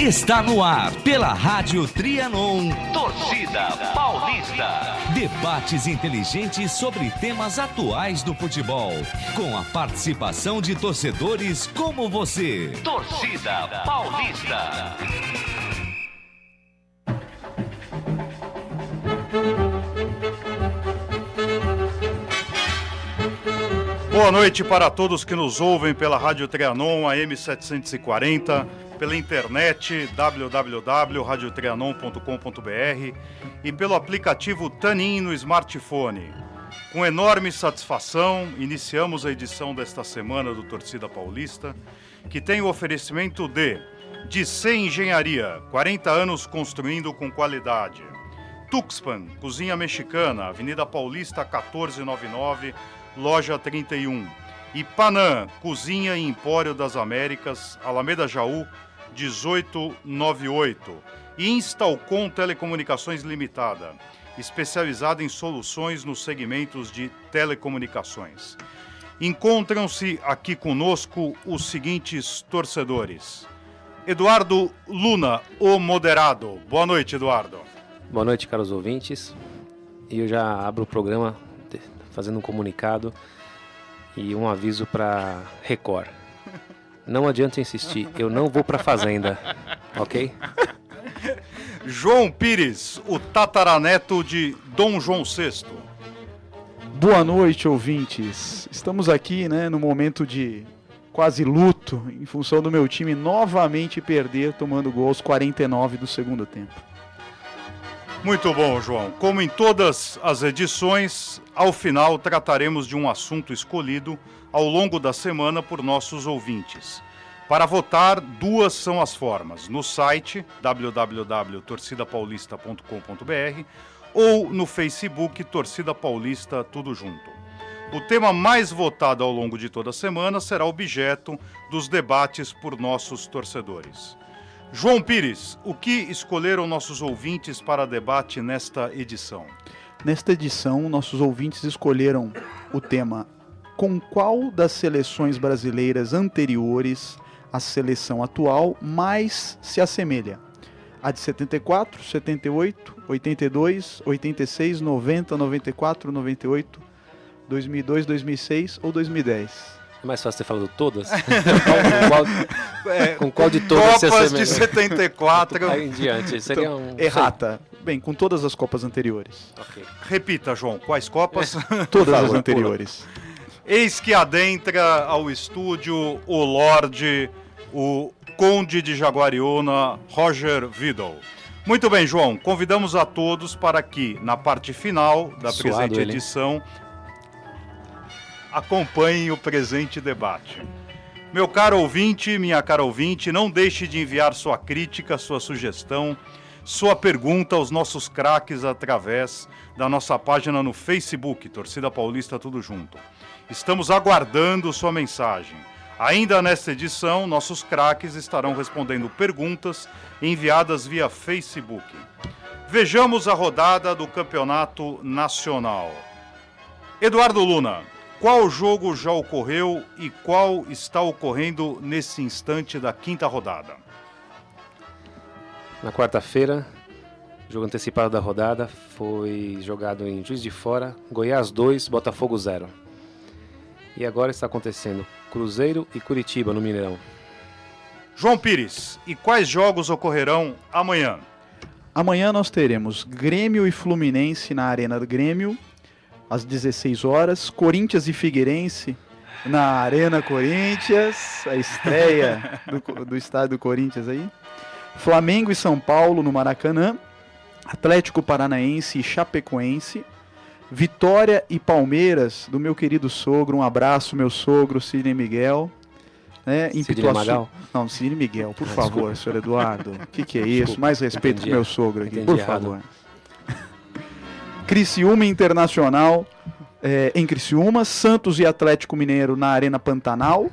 Está no ar, pela Rádio Trianon, Torcida Paulista. Debates inteligentes sobre temas atuais do futebol, com a participação de torcedores como você. Torcida Paulista. Boa noite para todos que nos ouvem pela Rádio Trianon, AM 740, pela internet www.radiotrianon.com.br e pelo aplicativo TuneIn no smartphone. Com enorme satisfação, iniciamos a edição desta semana do Torcida Paulista, que tem o oferecimento de DC Engenharia, 40 anos construindo com qualidade. Tuxpan, cozinha mexicana, Avenida Paulista 1499, Loja 31. E Panam, Cozinha e Empório das Américas, Alameda Jaú, 1898. E Instalcom Telecomunicações Limitada, especializada em soluções nos segmentos de telecomunicações. Encontram-se aqui conosco os seguintes torcedores. Eduardo Luna, o moderado. Boa noite, Eduardo. Boa noite, caros ouvintes. E eu já abro o programa fazendo um comunicado e um aviso para Record. Não adianta insistir, eu não vou para Fazenda, ok? João Pires, o tataraneto de Dom João VI. Boa noite, ouvintes. Estamos aqui, no momento de quase luto, em função do meu time novamente perder, tomando gol aos 49 do segundo tempo. Muito bom, João. Como em todas as edições, ao final trataremos de um assunto escolhido ao longo da semana por nossos ouvintes. Para votar, duas são as formas: no site www.torcidapaulista.com.br ou no Facebook Torcida Paulista Tudo Junto. O tema mais votado ao longo de toda a semana será objeto dos debates por nossos torcedores. João Pires, o que escolheram nossos ouvintes para debate nesta edição? Nesta edição, nossos ouvintes escolheram o tema: com qual das seleções brasileiras anteriores a seleção atual mais se assemelha? A de 74, 78, 82, 86, 90, 94, 98, 2002, 2006 ou 2010? É mais fácil ter falado todas? Com qual de todas Copas se assemelha? de 74. Aí em diante, seria um... Errata. Bem, com todas as Copas anteriores. Okay. Repita, João, quais Copas? Todas as anteriores. Eis que adentra ao estúdio o Lorde, o Conde de Jaguariúna, Roger Vidal. Muito bem, João, convidamos a todos para que, na parte final da presente edição, acompanhem o presente debate. Meu caro ouvinte, minha cara ouvinte, não deixe de enviar sua crítica, sua sugestão, sua pergunta aos nossos craques através da nossa página no Facebook, Torcida Paulista Tudo Junto. Estamos aguardando sua mensagem. Ainda nesta edição, nossos craques estarão respondendo perguntas enviadas via Facebook. Vejamos a rodada do Campeonato Nacional. Eduardo Luna, qual jogo já ocorreu e qual está ocorrendo nesse instante da quinta rodada? Na quarta-feira, jogo antecipado da rodada foi jogado em Juiz de Fora, Goiás 2, Botafogo 0. E agora está acontecendo Cruzeiro e Curitiba no Mineirão. João Pires, e quais jogos ocorrerão amanhã? Amanhã nós teremos Grêmio e Fluminense na Arena do Grêmio, às 16 horas, Corinthians e Figueirense na Arena Corinthians, a estreia do estádio do Corinthians aí. Flamengo e São Paulo no Maracanã, Atlético Paranaense e Chapecoense, Vitória e Palmeiras do meu querido sogro, um abraço meu sogro, Sidney Miguel. Em Sidney Magal? Não, Sidney Miguel, por favor, senhor Eduardo. O que é isso? Desculpa, mais respeito pro meu sogro aqui, por favor. Criciúma Internacional em Criciúma, Santos e Atlético Mineiro na Arena Pantanal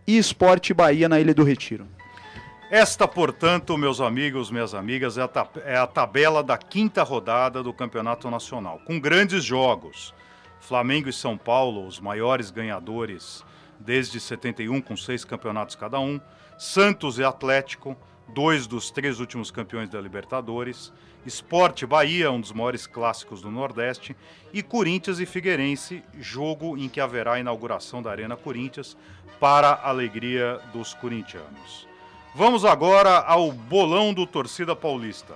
e Sport Bahia na Ilha do Retiro. Esta, portanto, meus amigos, minhas amigas, é a tabela da quinta rodada do Campeonato Nacional, com grandes jogos. Flamengo e São Paulo, os maiores ganhadores desde 71, com 6 campeonatos cada um. Santos e Atlético, 2 dos 3 últimos campeões da Libertadores, Sport Bahia, um dos maiores clássicos do Nordeste, e Corinthians e Figueirense, jogo em que haverá a inauguração da Arena Corinthians para a alegria dos corintianos. Vamos agora ao bolão do Torcida Paulista.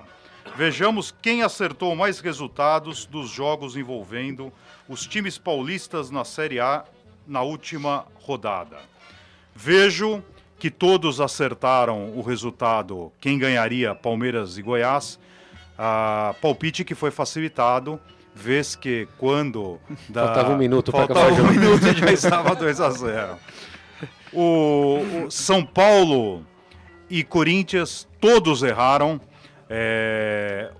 Vejamos quem acertou mais resultados dos jogos envolvendo os times paulistas na Série A na última rodada. Vejo que todos acertaram o resultado, quem ganharia, Palmeiras e Goiás. Palpite que foi facilitado, vez que quando... Faltava um minuto para acabar o Faltava jogo. um minuto e já estava 2-0. O São Paulo e Corinthians, todos erraram.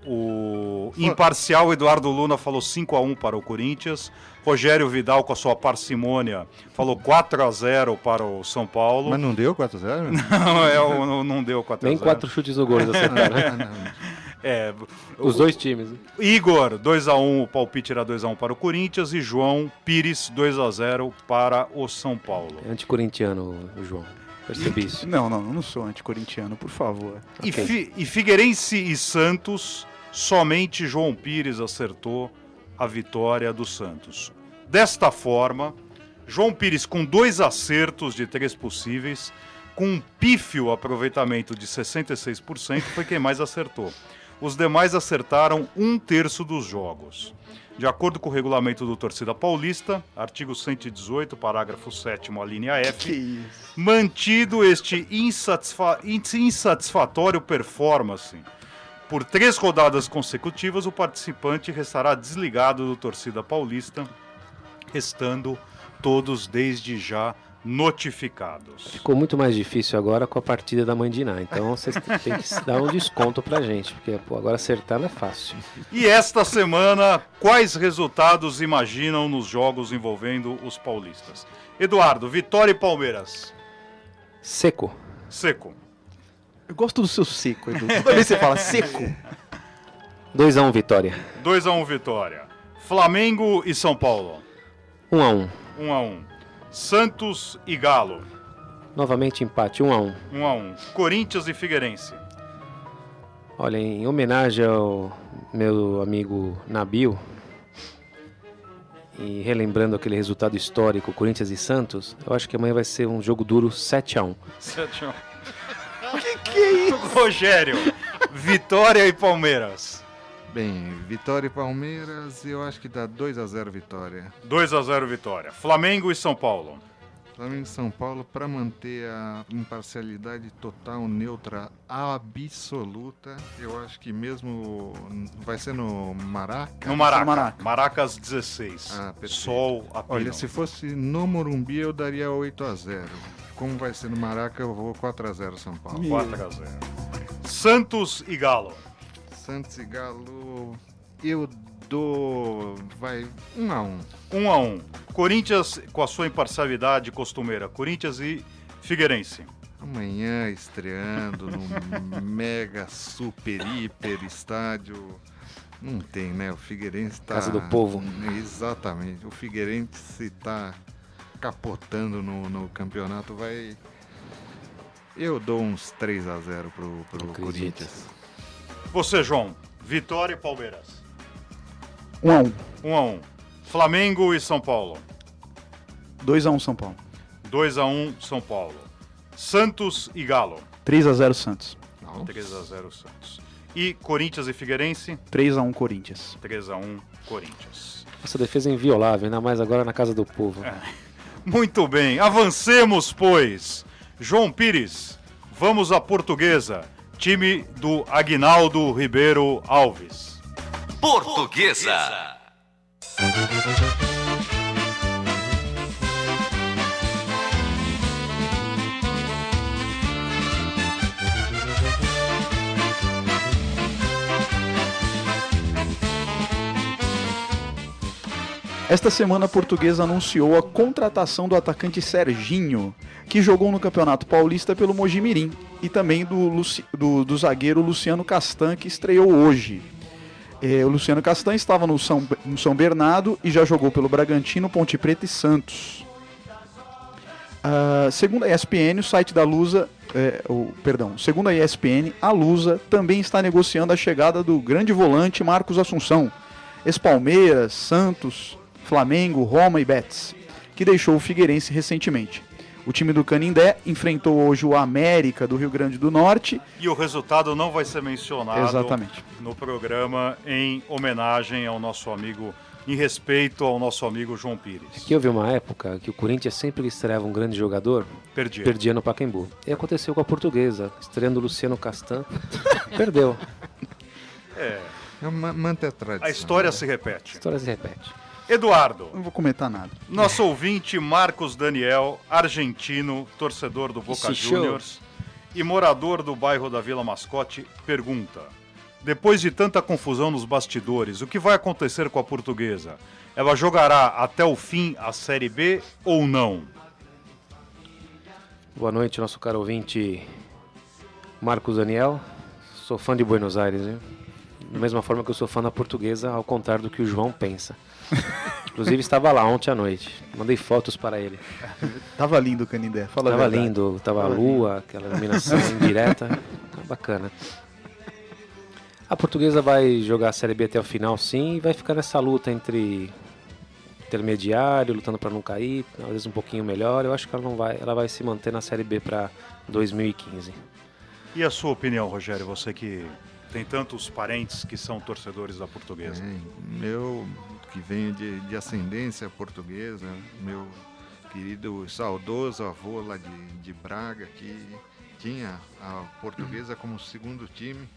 O imparcial Eduardo Luna falou 5-1 para o Corinthians. Rogério Vidal, com a sua parcimônia, falou 4-0 para o São Paulo. Mas não deu 4-0? Não deu 4-0. Nem 4 chutes no gol eles acertaram, né? Os dois times. Igor, 2-1, o palpite era 2-1 para o Corinthians. E João Pires, 2-0 para o São Paulo. É anticorintiano o João. Percebi isso. Não sou anticorintiano, por favor. E Figueirense e Santos, somente João Pires acertou a vitória do Santos. Desta forma, João Pires, com 2 acertos de 3 possíveis, com um pífio aproveitamento de 66%, foi quem mais acertou. Os demais acertaram 1/3 dos jogos. De acordo com o regulamento do Torcida Paulista, artigo 118, parágrafo 7º, a linha F, mantido este insatisfatório performance por 3 rodadas consecutivas, o participante restará desligado do Torcida Paulista, restando todos desde já notificados. Ficou muito mais difícil agora com a partida da Mãe de Iná. Então vocês têm que dar um desconto pra gente, porque agora acertar não é fácil. E esta semana, quais resultados imaginam nos jogos envolvendo os paulistas? Eduardo, Vitória e Palmeiras. Seco. Seco. Eu gosto do seu seco, Edu. Toda vez que você fala seco. 2-1 Vitória. 2-1 Vitória. Flamengo e São Paulo. 1-1. 1-1. Santos e Galo. Novamente empate, 1-1. 1-1. Corinthians e Figueirense. Olha, em homenagem ao meu amigo Nabil, e relembrando aquele resultado histórico, Corinthians e Santos, eu acho que amanhã vai ser um jogo duro 7-1. 7-1. Que é isso? Rogério, Vitória e Palmeiras. Bem, Vitória e Palmeiras, eu acho que dá 2-0 Vitória. 2-0 Vitória. Flamengo e São Paulo. Flamengo e São Paulo, para manter a imparcialidade total, neutra, absoluta, eu acho que mesmo vai ser no Maraca. No Maraca. Maracas 16. Perfeito. Sol a pino. Olha, se fosse no Morumbi eu daria 8-0. Como vai ser no Maraca, eu vou 4-0 São Paulo. 4-0. Santos e Galo. Santos e Galo, eu dou, 1-1. 1-1. Corinthians, com a sua imparcialidade costumeira, Corinthians e Figueirense. Amanhã estreando no mega, super, hiper estádio. Não tem, né? O Figueirense tá... Casa do Povo. Exatamente. O Figueirense tá capotando no campeonato. Eu dou uns 3-0 pro Corinthians. Você, João, Vitória e Palmeiras. 1-1. 1-1. Flamengo e São Paulo. 2-1 São Paulo. 2-1 São Paulo. Santos e Galo. 3-0 Santos. 3-0 Santos. E Corinthians e Figueirense. 3-1 Corinthians. 3-1 Corinthians. Essa defesa é inviolável, ainda mais agora na Casa do Povo. Muito bem, avancemos, pois. João Pires, vamos à Portuguesa. Time do Aguinaldo Ribeiro Alves. Portuguesa. Esta semana a Portuguesa anunciou a contratação do atacante Serginho, que jogou no Campeonato Paulista pelo Mojimirim, e também do zagueiro Luciano Castan, que estreou hoje. O Luciano Castan estava no São Bernardo e já jogou pelo Bragantino, Ponte Preta e Santos. Segundo a ESPN, o site da Lusa, segundo a ESPN, a Lusa também está negociando a chegada do grande volante Marcos Assunção, ex-Palmeiras, Santos, Flamengo, Roma e Betis, que deixou o Figueirense recentemente. O time do Canindé enfrentou hoje o América do Rio Grande do Norte. E o resultado não vai ser mencionado Exatamente. No programa em homenagem ao nosso amigo, em respeito ao nosso amigo João Pires. Aqui houve uma época que o Corinthians sempre que estreava um grande jogador, perdia no Pacaembu. E aconteceu com a Portuguesa, estreando o Luciano Castan, perdeu. Mantém a tradição. A história se repete. A história se repete. Eduardo, Não vou comentar nada. nosso ouvinte Marcos Daniel, argentino, torcedor do Boca Esse show. Juniors e morador do bairro da Vila Mascote, pergunta: depois de tanta confusão nos bastidores, o que vai acontecer com a Portuguesa? Ela jogará até o fim a Série B ou não? Boa noite, nosso caro ouvinte Marcos Daniel. Sou fã de Buenos Aires, viu? Da mesma forma que eu sou fã da Portuguesa, ao contrário do que o João pensa. Inclusive estava lá ontem à noite. Mandei fotos para ele. Tava lindo o Canindé, fala a Tava verdade. lindo, tava a lua, aquela iluminação indireta. Tá bacana. A Portuguesa vai jogar a Série B até o final, sim, e vai ficar nessa luta entre intermediário, lutando para não cair, às vezes um pouquinho melhor. Eu acho que ela vai se manter na Série B para 2015. E a sua opinião, Rogério? Você que tem tantos parentes que são torcedores da Portuguesa. Meu, que venho de ascendência portuguesa, meu querido saudoso avô lá de Braga, que tinha a Portuguesa como segundo time.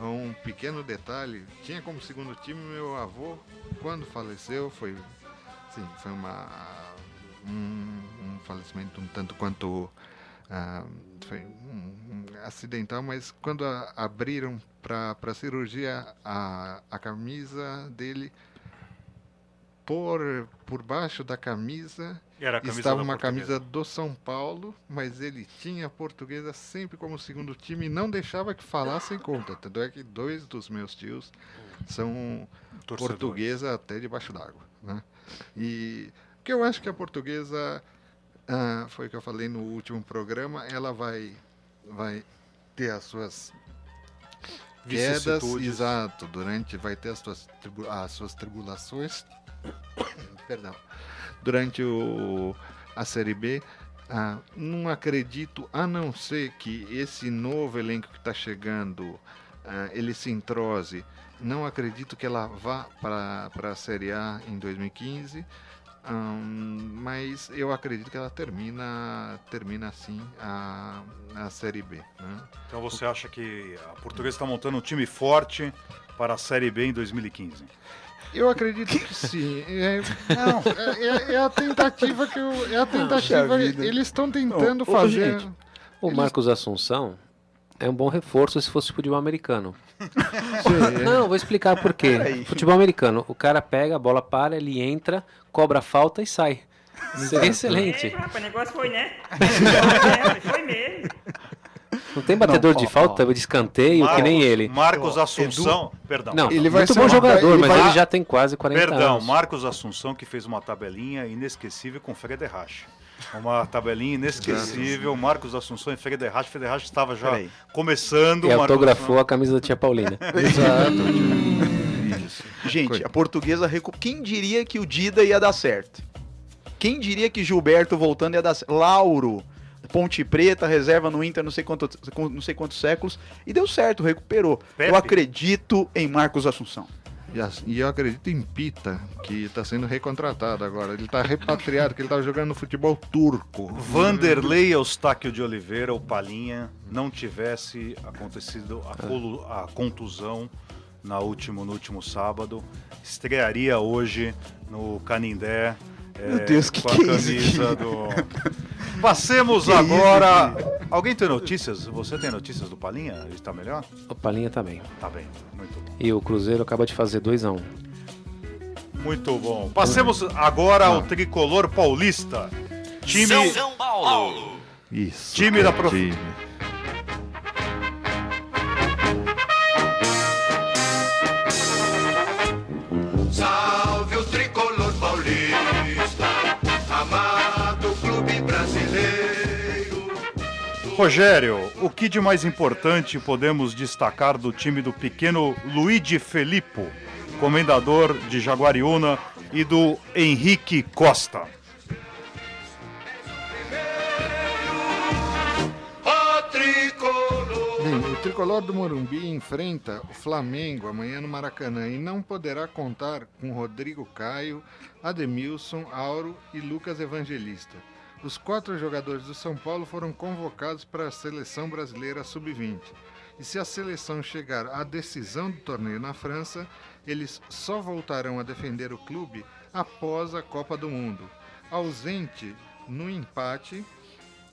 Um pequeno detalhe, tinha como segundo time meu avô, quando faleceu, foi um falecimento um tanto quanto foi acidental, mas quando abriram para cirurgia a camisa dele, por baixo da camisa Era a camisa estava da uma Portuguesa. camisa do São Paulo, mas ele tinha a Portuguesa sempre como segundo time e não deixava que falassem contra. Tanto é que 2 dos meus tios são Torcedores. Portuguesa até debaixo d'água, né? E que eu acho que a Portuguesa, foi o que eu falei no último programa, ela vai ter as suas quedas, Vicissitudes. exato, vai ter as suas tribulações, perdão, durante a Série B. Não acredito, a não ser que esse novo elenco que está chegando, ele se entrose. Não acredito que ela vá para a Série A em 2015, mas eu acredito que ela termina assim a Série B, né? Então você acha que a Portuguesa está montando um time forte para a Série B em 2015? Eu acredito que sim. É a tentativa que eles estão tentando fazer. Gente, o Marcos Assunção é um bom reforço se fosse futebol americano. Não, vou explicar por quê. Peraí. Futebol americano, o cara pega, a bola para, ele entra, cobra a falta e sai. Seria excelente. Rapaz, o negócio foi, né? Foi mesmo. Não tem batedor Não, de falta, de escanteio, que nem ele. Marcos Assunção, perdão. Não, Ele vai muito ser bom uma- jogador, ele mas vai- ele já tem quase 40 Perdão, anos. Marcos Assunção, que fez uma tabelinha inesquecível com Frederich. Uma tabelinha inesquecível, Marcos Assunção e Frederich. Frederich estava já Peraí. começando. E Marcos autografou a camisa da tia Paulina. Gente, a Portuguesa... Quem diria que o Dida ia dar certo? Quem diria que Gilberto voltando ia dar certo? Lauro, Ponte Preta, reserva no Inter não sei quantos séculos, e deu certo, recuperou. Pepe. Eu acredito em Marcos Assunção. E eu acredito em Pita, que está sendo recontratado agora. Ele está repatriado, que ele estava jogando no futebol turco. Vanderlei Eustáquio de Oliveira, o Palinha, não tivesse acontecido a contusão no último sábado, estrearia hoje no Canindé. Meu Deus, com a que é isso camisa aqui? do... Passemos agora... Alguém tem notícias? Você tem notícias do Palinha? Ele está melhor? O Palinha também. Tá bem, muito bom. E o Cruzeiro acaba de fazer 2-1. Muito bom. Passemos agora ao tricolor paulista. Time... São Paulo. Isso. Time da prof- time. Salve o tricolor paulista, amado clube brasileiro. Rogério, o que de mais importante podemos destacar do time do pequeno Luigi Filippo, comendador de Jaguariúna, e do Henrique Costa? Bem, o tricolor do Morumbi enfrenta o Flamengo amanhã no Maracanã e não poderá contar com Rodrigo Caio, Ademilson, Auro e Lucas Evangelista. Os 4 jogadores do São Paulo foram convocados para a Seleção Brasileira Sub-20. E se a seleção chegar à decisão do torneio na França, eles só voltarão a defender o clube após a Copa do Mundo. Ausente no empate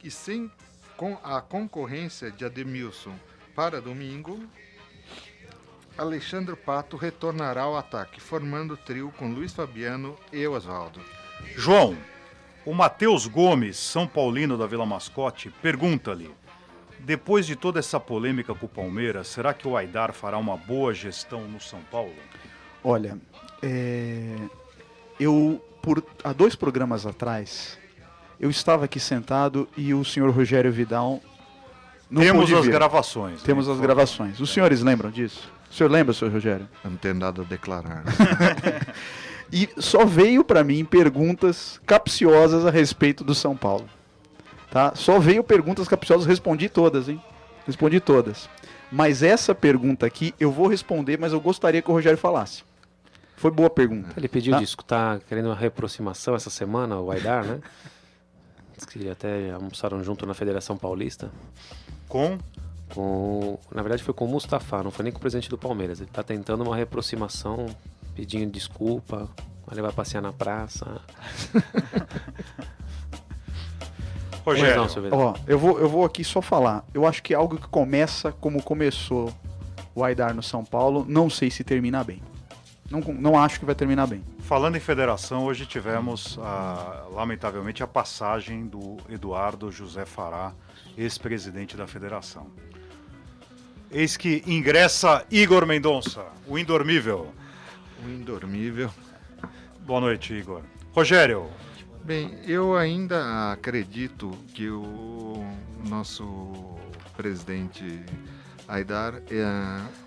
e sem com a concorrência de Ademilson para domingo, Alexandre Pato retornará ao ataque, formando o trio com Luiz Fabiano e Oswaldo. João, o Matheus Gomes, São Paulino da Vila Mascote, pergunta-lhe: depois de toda essa polêmica com o Palmeiras, será que o Aidar fará uma boa gestão no São Paulo? Olha, há 2 programas atrás, eu estava aqui sentado e o senhor Rogério Vidal não Temos pôde as vir. gravações. Temos as gravações. Os senhores lembram disso? O senhor lembra, senhor Rogério? Eu não tenho nada a declarar. E só veio para mim perguntas capciosas a respeito do São Paulo. Tá? Só veio perguntas capciosas, respondi todas, hein? Respondi todas. Mas essa pergunta aqui eu vou responder, mas eu gostaria que o Rogério falasse. Foi boa pergunta. Ele pediu Tá? disco, tá querendo uma reaproximação essa semana, o Aidar, né? Diz que até almoçaram junto na Federação Paulista. Na verdade foi com o Mustafa, não foi nem com o presidente do Palmeiras. Ele tá tentando uma reaproximação, pedindo desculpa, ele vai passear na praça. Rogério, Não, seu Vidal. Ó, eu vou aqui só falar. Eu acho que é algo que começa como começou o Aidar no São Paulo. Não sei se termina bem. Não acho que vai terminar bem. falando em federação, hoje tivemos, lamentavelmente, a passagem do Eduardo José Fará, ex-presidente da federação. Eis que ingressa Igor Mendonça, o indormível. O indormível. Boa noite, Igor. Rogério. Bem, eu ainda acredito que o nosso presidente Aidar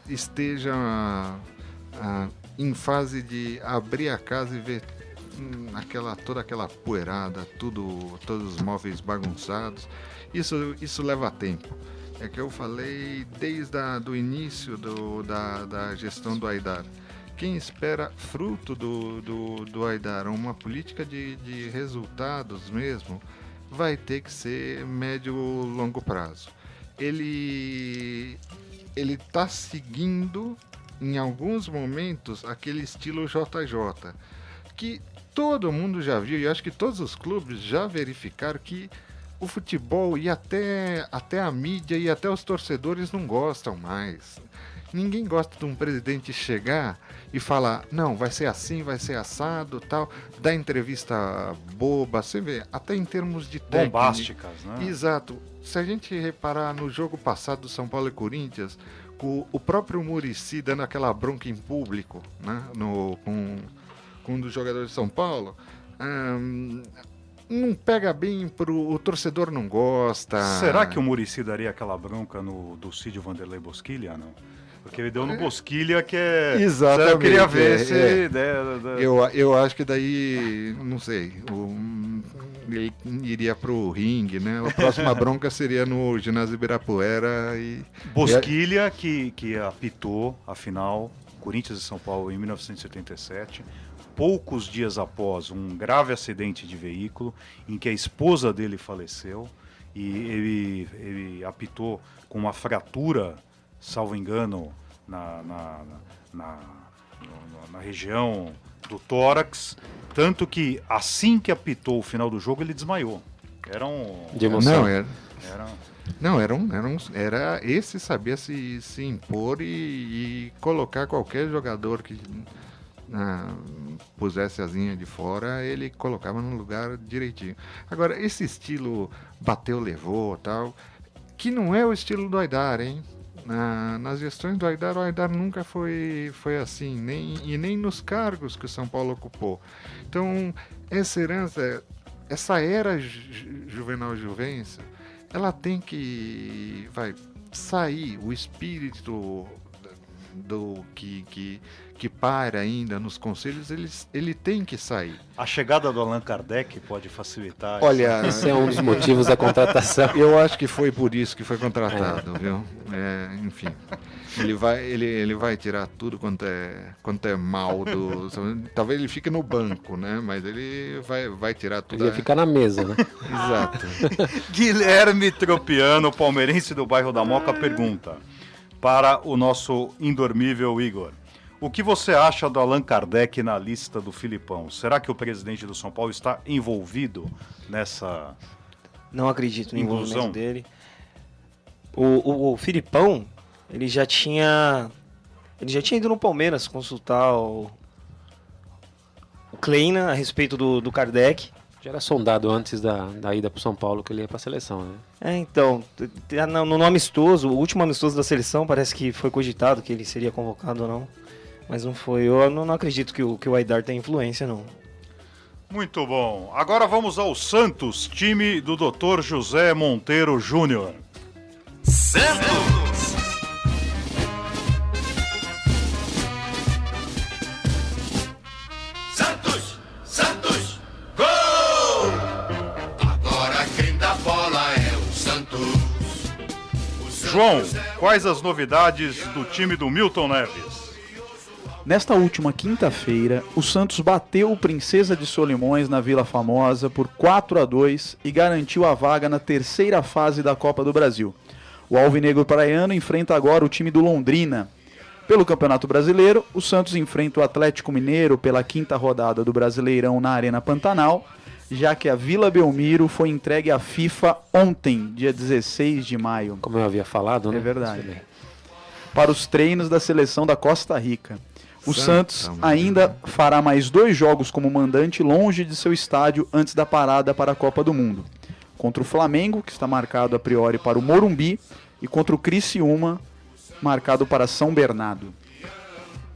esteja em fase de abrir a casa e ver toda aquela poeirada, todos os móveis bagunçados. Isso leva tempo. É que eu falei desde o início da gestão do Aidar. Quem espera fruto do Aidar, uma política de resultados mesmo, vai ter que ser médio longo prazo. Ele está seguindo, em alguns momentos, aquele estilo JJ, que todo mundo já viu, e eu acho que todos os clubes já verificaram que o futebol e até a mídia e até os torcedores não gostam mais. Ninguém gosta de um presidente chegar e falar, não, vai ser assim, vai ser assado, tal, dar entrevista boba, você vê, até em termos de técnica. Bombásticas, né? Exato. Se a gente reparar no jogo passado do São Paulo e Corinthians, com o próprio Muricy dando aquela bronca em público, né, com um dos jogadores de São Paulo, não pega bem, o torcedor não gosta. Será que o Muricy daria aquela bronca do Cídio Vanderlei Bosquilha, não? Porque ele deu no Bosquilha, que é... Exatamente. Eu queria ver se... Eu acho que daí, não sei, ele iria pro ringue, né? A próxima bronca seria no ginásio Ibirapuera e... Bosquilha, que apitou a final Corinthians e São Paulo em 1977, poucos dias após um grave acidente de veículo em que a esposa dele faleceu, e ele apitou com uma fratura, salvo engano, na região do tórax, tanto que assim que apitou o final do jogo ele desmaiou. Era um... De emoção. Era esse sabia se impor e colocar qualquer jogador que pusesse a asinha de fora, ele colocava no lugar direitinho. Agora, esse estilo bateu, levou, tal, que não é o estilo do Aidar, hein? Nas gestões do Aidar, o Aidar nunca foi assim, nem nos cargos que o São Paulo ocupou. Então, essa herança, essa era Juvenal Juvencio, ela tem que sair o espírito do que para ainda nos conselhos, ele tem que sair. A chegada do Allan Kardec pode facilitar. Olha, Esse é um dos motivos da contratação. eu acho que foi por isso que foi contratado, viu? Enfim, ele vai tirar tudo quanto é mal do... Talvez ele fique no banco, né? Mas ele vai tirar tudo. Ele ia ficar na mesa, né? Exato. Guilherme Tropiano, palmeirense do bairro da Moca, pergunta para o nosso indormível Igor: o que você acha do Allan Kardec na lista do Filipão? Será que o presidente do São Paulo está envolvido nessa... Não acredito no Inclusão. envolvimento dele. O Filipão, ele já tinha ido no Palmeiras consultar o Kleina a respeito do Kardec. Já era sondado antes da ida pro São Paulo que ele ia pra seleção, né? Então, no amistoso, o último amistoso da seleção, parece que foi cogitado que ele seria convocado ou não. Mas não foi. Eu não acredito que o Aidar tem influência, não. Muito bom. Agora vamos ao Santos, time do Dr. José Monteiro Júnior. Santos! Santos, Santos, gol! Agora quem dá bola é o Santos. João, quais as novidades do time do Milton Neves? Nesta última quinta-feira, o Santos bateu o Princesa de Solimões na Vila Famosa por 4-2 e garantiu a vaga na terceira fase da Copa do Brasil. O alvinegro praiano enfrenta agora o time do Londrina. Pelo Campeonato Brasileiro, o Santos enfrenta o Atlético Mineiro pela quinta rodada do Brasileirão na Arena Pantanal, já que a Vila Belmiro foi entregue à FIFA ontem, dia 16 de maio. Como eu havia falado, né? É verdade. Para os treinos da seleção da Costa Rica. O Santos ainda fará mais 2 jogos como mandante longe de seu estádio antes da parada para a Copa do Mundo. Contra o Flamengo, que está marcado a priori para o Morumbi, e contra o Criciúma, marcado para São Bernardo.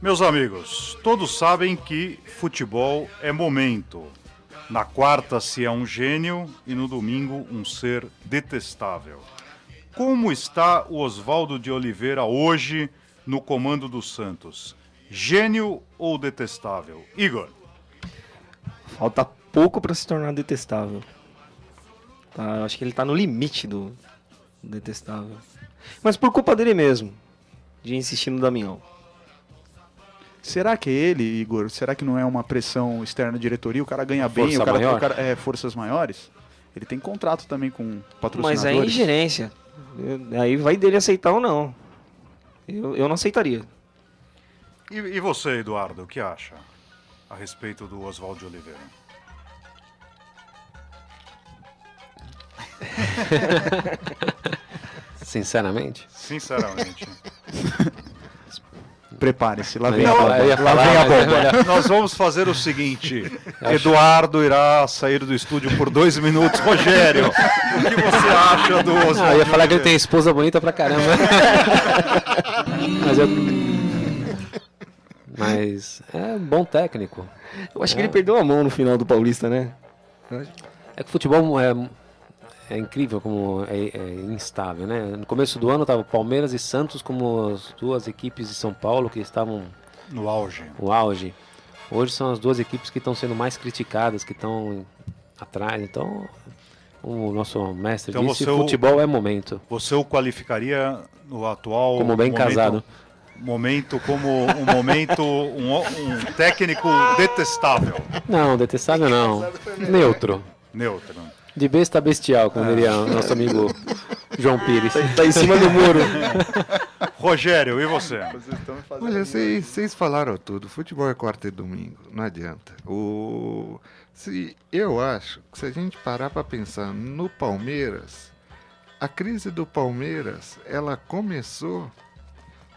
Meus amigos, todos sabem que futebol é momento. Na quarta se é um gênio e no domingo um ser detestável. Como está o Oswaldo de Oliveira hoje no comando do Santos? Gênio ou detestável? Igor. Falta pouco para se tornar detestável. Tá, eu acho que ele tá no limite do detestável. Mas por culpa dele mesmo, de insistir no Damião. Será que é ele, Igor? Será que não é uma pressão externa da diretoria? O cara ganha bem, Força o cara, maior? forças maiores? Ele tem contrato também com patrocinadores. Mas é ingerência. Aí vai dele aceitar ou não. Eu não aceitaria. E você, Eduardo, o que acha a respeito do Oswaldo de Oliveira? Sinceramente. Sinceramente. Prepare-se, lá Eu vem ia a falar- eu ia bomba. Lá falar, vem a mas é bomba. melhor. Nós vamos fazer o seguinte: Eduardo irá sair do estúdio por 2 minutos. Rogério, o que você acha do Oswaldo? Ah, eu ia de falar que ele Oliveira? tem esposa bonita pra caramba. Mas é um bom técnico. Eu acho que ele perdeu a mão no final do Paulista, né? É que o futebol é incrível como é instável, né? No começo do ano tava Palmeiras e Santos como as 2 equipes de São Paulo que estavam No auge. no auge. Hoje são as 2 equipes que estão sendo mais criticadas, que estão atrás. Então, o nosso mestre Então disse, você futebol é momento. Você o qualificaria no atual Como bem momento, casado. Momento como um técnico detestável. Não, detestável não. Neutro. Neutro. De besta bestial, como diria o nosso amigo João Pires. Tá em cima do muro. Rogério, e você? Olha, vocês falaram tudo. Futebol é quarta e domingo, não adianta. Eu acho que se a gente parar para pensar no Palmeiras, a crise do Palmeiras, ela começou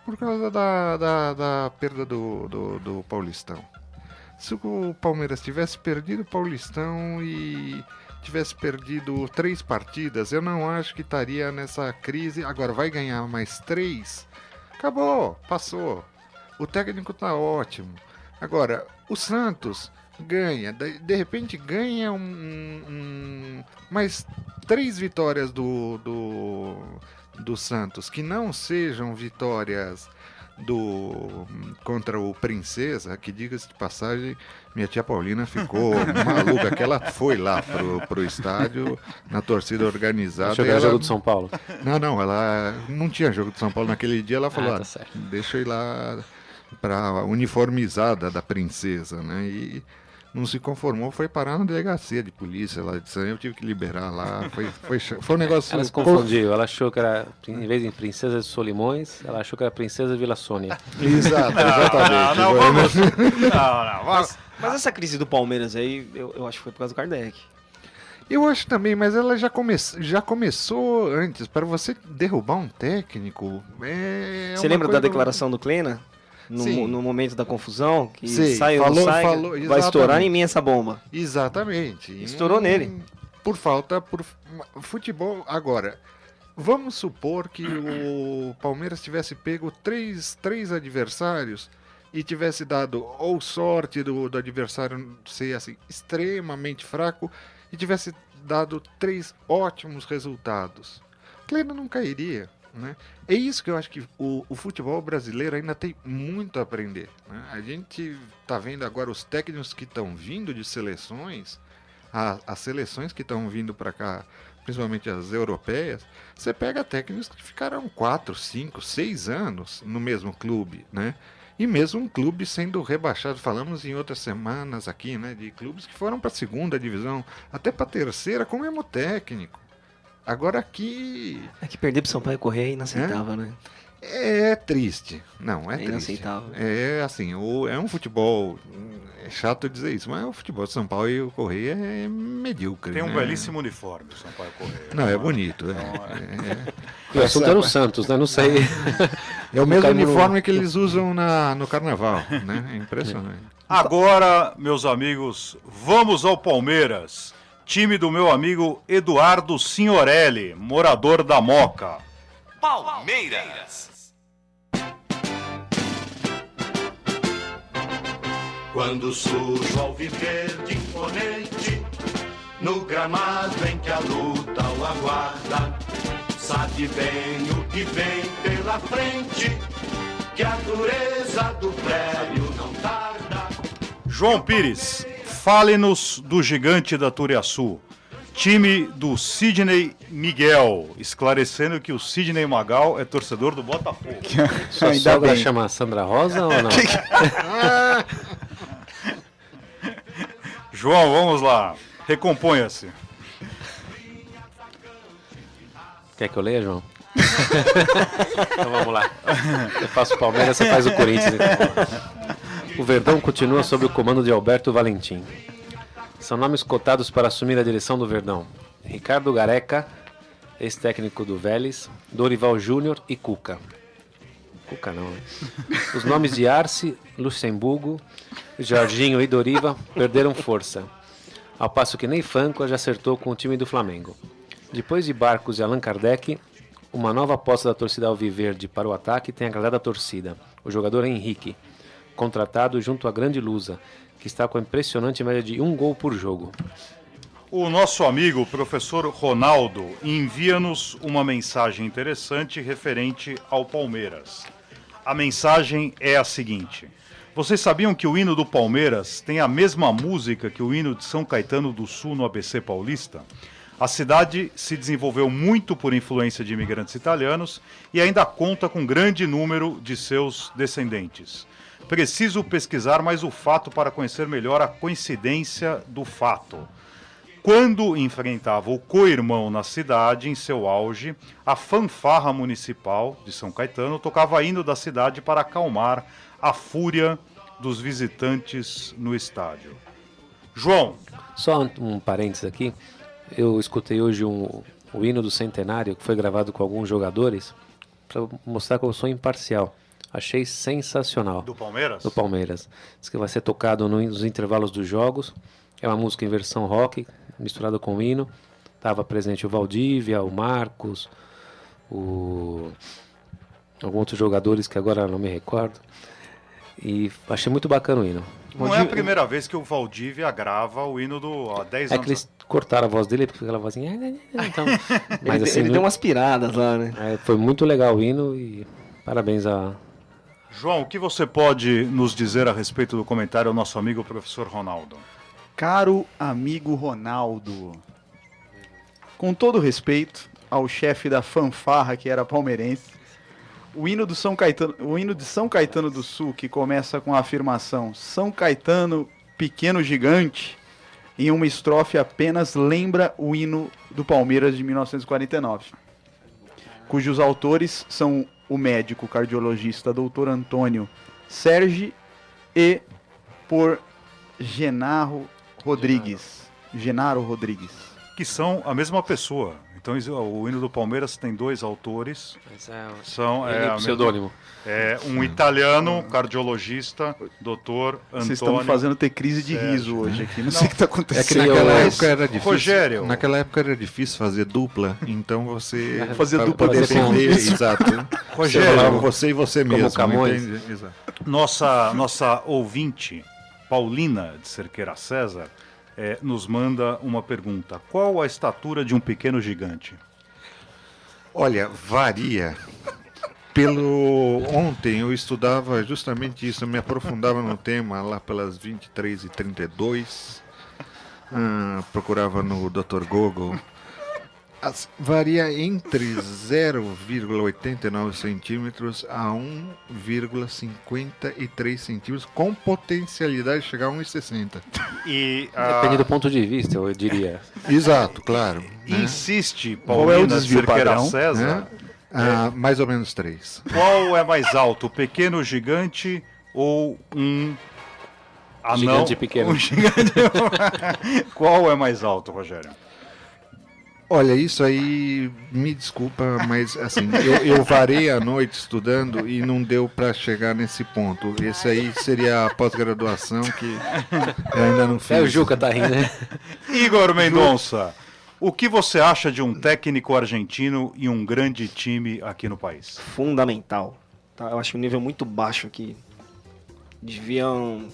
por causa da perda do Paulistão. Se o Palmeiras tivesse perdido o Paulistão e tivesse perdido 3 partidas, eu não acho que estaria nessa crise. Agora vai ganhar mais 3, acabou, passou. O técnico tá ótimo. Agora, o Santos ganha. De repente ganha mais 3 vitórias do Santos, que não sejam vitórias contra o Princesa, que diga-se de passagem, minha tia Paulina ficou maluca, que ela foi lá pro estádio, na torcida organizada. Achou que era jogo do São Paulo. Não, ela não tinha jogo de São Paulo naquele dia, ela falou, tá certo. deixa eu ir lá pra uniformizada da Princesa, né, e não se conformou, foi parar na delegacia de polícia lá de Santos, eu tive que liberar lá, foi um negócio... Ela se confundiu, ela achou que era, em vez de Princesa de Solimões, ela achou que era Princesa de Vila Sônia. Exato, exatamente. Não, vamos. Não, vamos. Mas essa crise do Palmeiras aí, eu acho que foi por causa do Kardec. Eu acho também, mas ela já começou antes. Para você derrubar um técnico, Você lembra da declaração do Klena? No momento da confusão, que Sim, sai ou não sai, vai exatamente. estourar em mim essa bomba. Exatamente. Estourou nele. Por futebol. Agora, vamos supor que o Palmeiras tivesse pego três adversários e tivesse dado ou sorte do adversário ser assim extremamente fraco e tivesse dado 3 ótimos resultados. Klena não cairia. Né? É isso que eu acho que o futebol brasileiro ainda tem muito a aprender. Né? A gente está vendo agora os técnicos que estão vindo de seleções, as seleções que estão vindo para cá, principalmente as europeias, você pega técnicos que ficaram 4, 5, 6 anos no mesmo clube, né? E mesmo um clube sendo rebaixado, falamos em outras semanas aqui, né, de clubes que foram para a segunda divisão, até para a terceira, com o mesmo técnico. Agora aqui... É que perder pro Sampaio Corrêa é inaceitável, né? É triste. Não, é triste. Inaceitável. É assim, é um futebol... É chato dizer isso, mas o futebol de São Paulo e o Correia é medíocre. Tem um né? belíssimo uniforme, o Sampaio Correia. Não, é bonito. O assunto era o Santos, né? Não sei. É o mesmo Caímos no- uniforme que eles usam no carnaval, né? É impressionante. Agora, meus amigos, vamos ao Palmeiras. Time do meu amigo Eduardo Signorelli, morador da Moca. Palmeiras. Quando surge o alviverde imponente, no gramado em que a luta o aguarda, sabe bem o que vem pela frente, que a dureza do prédio não tarda. João Pires, fale-nos do gigante da Turiaçu, time do Sidney Miguel, esclarecendo que o Sidney Magal é torcedor do Botafogo. Sua Ainda sogra bem. chama Sandra Rosa ou não? João, vamos lá, recomponha-se. Quer que eu leia, João? Então vamos lá. Eu faço o Palmeiras, você faz o Corinthians. Então. O Verdão continua sob o comando de Alberto Valentim. São nomes cotados para assumir a direção do Verdão: Ricardo Gareca, ex-técnico do Vélez, Dorival Júnior e Cuca. Cuca não, né? Os nomes de Arce, Luxemburgo, Jorginho e Doriva perderam força, ao passo que Ney Franco já acertou com o time do Flamengo. Depois de Barcos e Allan Kardec, uma nova aposta da torcida alviverde para o ataque tem agradado a torcida: o jogador Henrique, contratado junto à Grande Lusa, que está com a impressionante média de 1 gol por jogo. O nosso amigo, o professor Ronaldo, envia-nos uma mensagem interessante referente ao Palmeiras. A mensagem é a seguinte: vocês sabiam que o hino do Palmeiras tem a mesma música que o hino de São Caetano do Sul no ABC Paulista? A cidade se desenvolveu muito por influência de imigrantes italianos e ainda conta com grande número de seus descendentes. Preciso pesquisar mais o fato para conhecer melhor a coincidência do fato. Quando enfrentava o co-irmão na cidade, em seu auge, a fanfarra municipal de São Caetano tocava hino da cidade para acalmar a fúria dos visitantes no estádio. João, Só um parênteses aqui. Eu escutei hoje o hino do centenário, que foi gravado com alguns jogadores, para mostrar que eu sou imparcial. Achei sensacional. do Palmeiras? Do Palmeiras. Diz que vai ser tocado nos intervalos dos jogos. É uma música em versão rock, misturada com hino. Estava presente o Valdívia, o Marcos, alguns outros jogadores que agora não me recordo. E achei muito bacana o hino. Não é a primeira vez que o Valdívia grava o hino há 10 É anos. que eles cortaram a voz dele, porque aquela vozinha... Então, mas Ele, assim, ele deu umas piradas lá, né? foi muito legal o hino e parabéns a... João, o que você pode nos dizer a respeito do comentário ao nosso amigo professor Ronaldo? Caro amigo Ronaldo, com todo respeito ao chefe da fanfarra que era palmeirense, o hino de São Caetano do Sul, que começa com a afirmação São Caetano, pequeno gigante, em uma estrofe apenas lembra o hino do Palmeiras de 1949, cujos autores são o médico cardiologista Dr. Antônio Sergi e por Genaro Rodrigues. Que são a mesma pessoa. Então o hino do Palmeiras tem 2 autores. São Ele é pseudônimo. Um italiano, cardiologista, doutor Antônio. Vocês estão me fazendo ter crise de riso hoje aqui. Não sei o que está É que acontecendo. naquela época era difícil. Rogério. Naquela época era difícil fazer dupla, então você Fazer pra dupla poder com defender, isso. exato. Rogério. Você falava você e você Como mesmo, Camões. entende? Exato. Nossa ouvinte, Paulina de Cerqueira César, nos manda uma pergunta. Qual a estatura de um pequeno gigante? Olha, varia. Ontem eu estudava justamente isso, eu me aprofundava no tema lá pelas 23h32, procurava no Dr. Google. Varia entre 0,89 centímetros a 1,53 centímetros, com potencialidade de chegar a 1,60. Depende do ponto de vista, eu diria. Exato, claro. Né? Insiste, Qual é o Paulina de desvio Cerqueira padrão, César, Mais ou menos 3. qual é mais alto, o pequeno gigante ou um anão? Gigante pequeno. Um gigante... Qual é mais alto, Rogério? Olha, isso aí, me desculpa, mas assim, eu varei a noite estudando e não deu para chegar nesse ponto. Esse aí seria a pós-graduação que eu ainda não fiz. O Juca tá rindo, né? Igor Mendonça, o que você acha de um técnico argentino e um grande time aqui no país? Fundamental. Tá? Eu acho um nível muito baixo aqui. Deviam...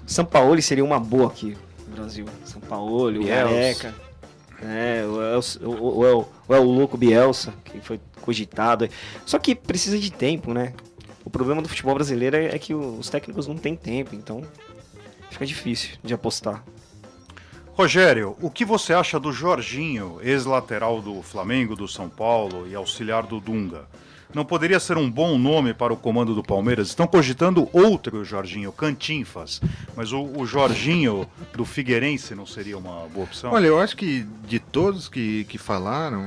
São Paulo seria uma boa aqui no Brasil. São Paulo, o Gareca. O louco Bielsa, que foi cogitado. Só que precisa de tempo, né? O problema do futebol brasileiro é que os técnicos não têm tempo, então fica difícil de apostar. Rogério, o que você acha do Jorginho, ex-lateral do Flamengo, do São Paulo e auxiliar do Dunga? Não poderia ser um bom nome para o comando do Palmeiras? Estão cogitando outro Jorginho, Cantinfas, mas o Jorginho do Figueirense não seria uma boa opção? Olha, eu acho que de todos que falaram,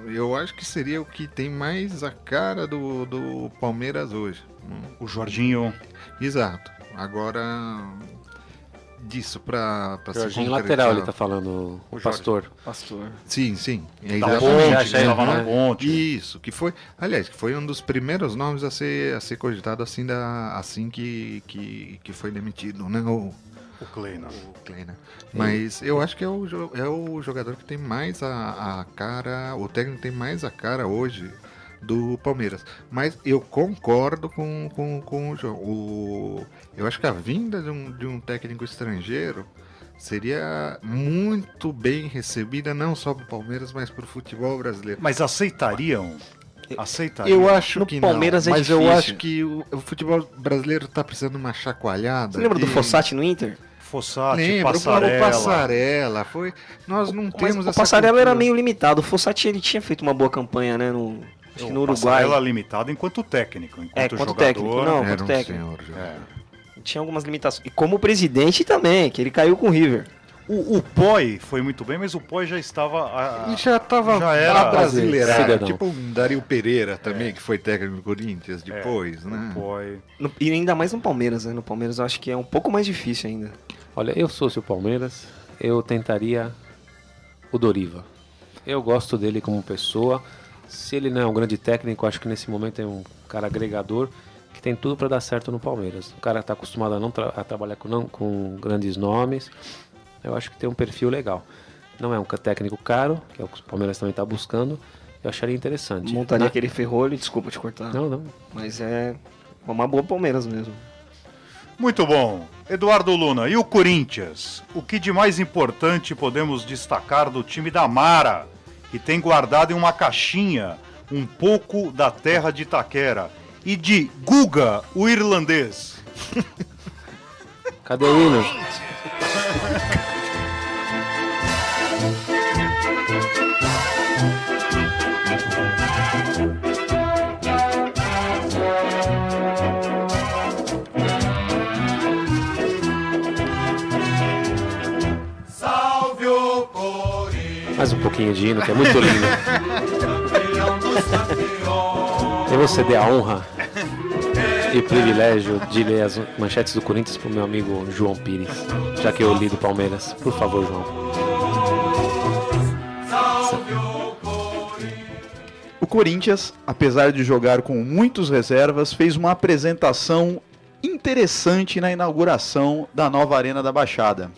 eu acho que seria o que tem mais a cara do Palmeiras hoje. O Jorginho... Exato. Agora, disso para se Jorginho concretizar. lateral, ele tá falando, o Pastor. Pastor. Sim, sim. É Da exatamente, Ponte, acha ele, estava né? na Ponte. Isso, que foi, aliás, que foi um dos primeiros nomes a ser cogitado assim que foi demitido, né? O Kleina. Kleina. Mas eu acho que é o jogador que tem mais a cara, o técnico tem mais a cara hoje do Palmeiras. Mas eu concordo com o João. Eu acho que a vinda de um técnico estrangeiro seria muito bem recebida, não só para o Palmeiras, mas para o futebol brasileiro. Mas aceitariam? Aceitariam? Eu acho No que Palmeiras não, é mas eu difícil. acho que o futebol brasileiro está precisando de uma chacoalhada. Você lembra do Fossati no Inter? Fossati, Lembra, Passarella. o Passarella. Nós não Mas temos o essa Passarella era cultura. meio limitado. O Fossati ele tinha feito uma boa campanha, né? Acho que no Uruguai. Passarella limitado enquanto técnico, enquanto Quanto jogador. técnico, não. Era Quanto um técnico. senhor jogador. Tinha algumas limitações. E como presidente também, que ele caiu com o River. O Poi foi muito bem, mas o Poi já estava... E já estava já era brasileirado, cidadão. tipo um Dario Pereira também, que foi técnico do Corinthians depois, né? O Poi... E ainda mais no Palmeiras, né? No Palmeiras eu acho que é um pouco mais difícil ainda. Olha, eu sou o Palmeiras, eu tentaria o Doriva. Eu gosto dele como pessoa. Se ele não é um grande técnico, acho que nesse momento é um cara agregador que tem tudo para dar certo no Palmeiras. O cara está acostumado a trabalhar com grandes nomes. Eu acho que tem um perfil legal. Não é um técnico caro, que é o que o Palmeiras também está buscando. Eu acharia interessante. Montaria aquele ferrolho, desculpa te cortar. Não. Mas é uma boa Palmeiras mesmo. Muito bom. Eduardo Luna, e o Corinthians? O que de mais importante podemos destacar do time da Mara, que tem guardado em uma caixinha um pouco da terra de Itaquera, e de Guga, o irlandês? Cadê o hino? Salve o Corinthians, Mais um pouquinho de hino, que é muito lindo. campeão dos campeões. Eu vou ceder a honra e o privilégio de ler as manchetes do Corinthians pro meu amigo João Pires, já que eu li do Palmeiras. Por favor, João. O Corinthians, apesar de jogar com muitos reservas, fez uma apresentação interessante na inauguração da nova Arena da Baixada.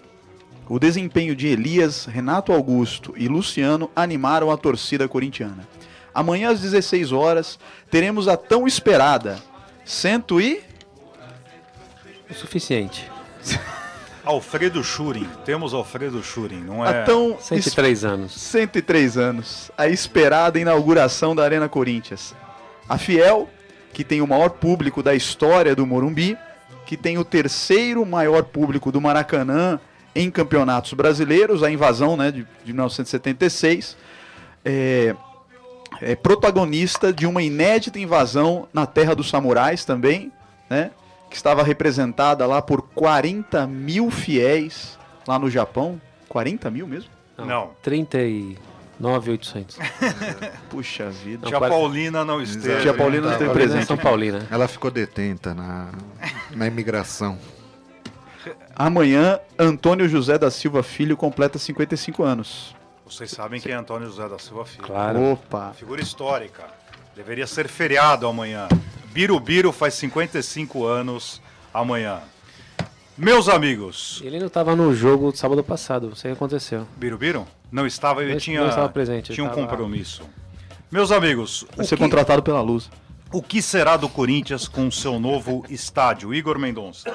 O desempenho de Elias, Renato Augusto e Luciano animaram a torcida corintiana. Amanhã às 16 horas teremos a tão esperada O suficiente. Alfredo Schuring. Temos Alfredo Schuring, não é? a tão 103 anos. 103 anos, a esperada inauguração da Arena Corinthians. A Fiel, que tem o maior público da história do Morumbi, que tem o terceiro maior público do Maracanã em campeonatos brasileiros, a invasão, né, de 1976, é protagonista de uma inédita invasão na terra dos samurais também, né, que estava representada lá por 40 mil fiéis lá no Japão. 40 mil mesmo? Não. 39.800. Puxa vida. Tia Paulina não esteve. Tia Paulina não teve presente. São Paulina. Ela ficou detenta na imigração. Amanhã, Antônio José da Silva Filho completa 55 anos. Vocês sabem quem é Antônio José da Silva Filho. Claro. Opa! Figura histórica. Deveria ser feriado amanhã. Birubiru faz 55 anos amanhã. Meus amigos. Ele não estava no jogo sábado passado, não sei o que aconteceu. Birubiru? Não estava, ele Não tinha, estava presente, tinha um ele estava- compromisso. Meus amigos, Vai ser contratado pela Luz. o que será do Corinthians com seu novo estádio? Igor Mendonça.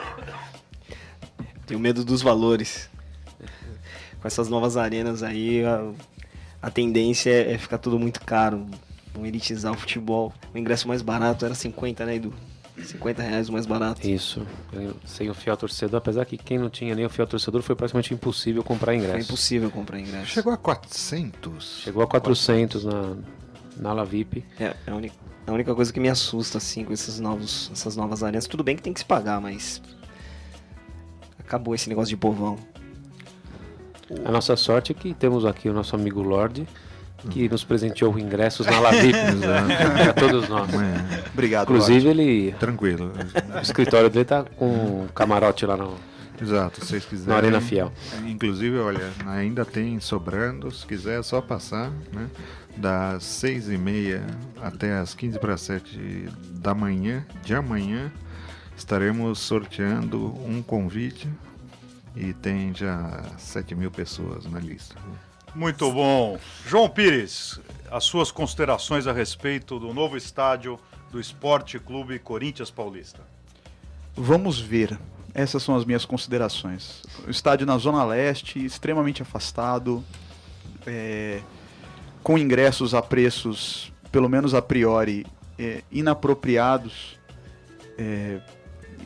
Tenho medo dos valores. Com essas novas arenas aí, a tendência é ficar tudo muito caro. Vão elitizar o futebol. O ingresso mais barato era 50, né, Edu? R$50 o mais barato. Isso, sem o fiel torcedor, apesar que quem não tinha nem o fiel torcedor foi praticamente impossível comprar Foi ingresso. impossível comprar ingresso. Chegou a 400? Chegou a 400 na ala VIP. É a única coisa que me assusta, assim, com essas novas arenas. Tudo bem que tem que se pagar, mas... Acabou esse negócio de povão. A nossa sorte é que temos aqui o nosso amigo Lorde, que nos presenteou ingressos na ala VIP, para todos nós. Obrigado, Inclusive, ele, Tranquilo. o escritório dele tá com um camarote lá no... Exato, se vocês quiserem. Na Arena Fiel. Inclusive, olha, ainda tem sobrando, se quiser é só passar, né? Das 6h30 até as 7:15 da manhã, de amanhã, estaremos sorteando um convite e tem já 7.000 pessoas na lista. Muito bom. João Pires, as suas considerações a respeito do novo estádio do Esporte Clube Corinthians Paulista. Vamos ver. Essas são as minhas considerações. O estádio na Zona Leste, extremamente afastado, com ingressos a preços, pelo menos a priori, inapropriados.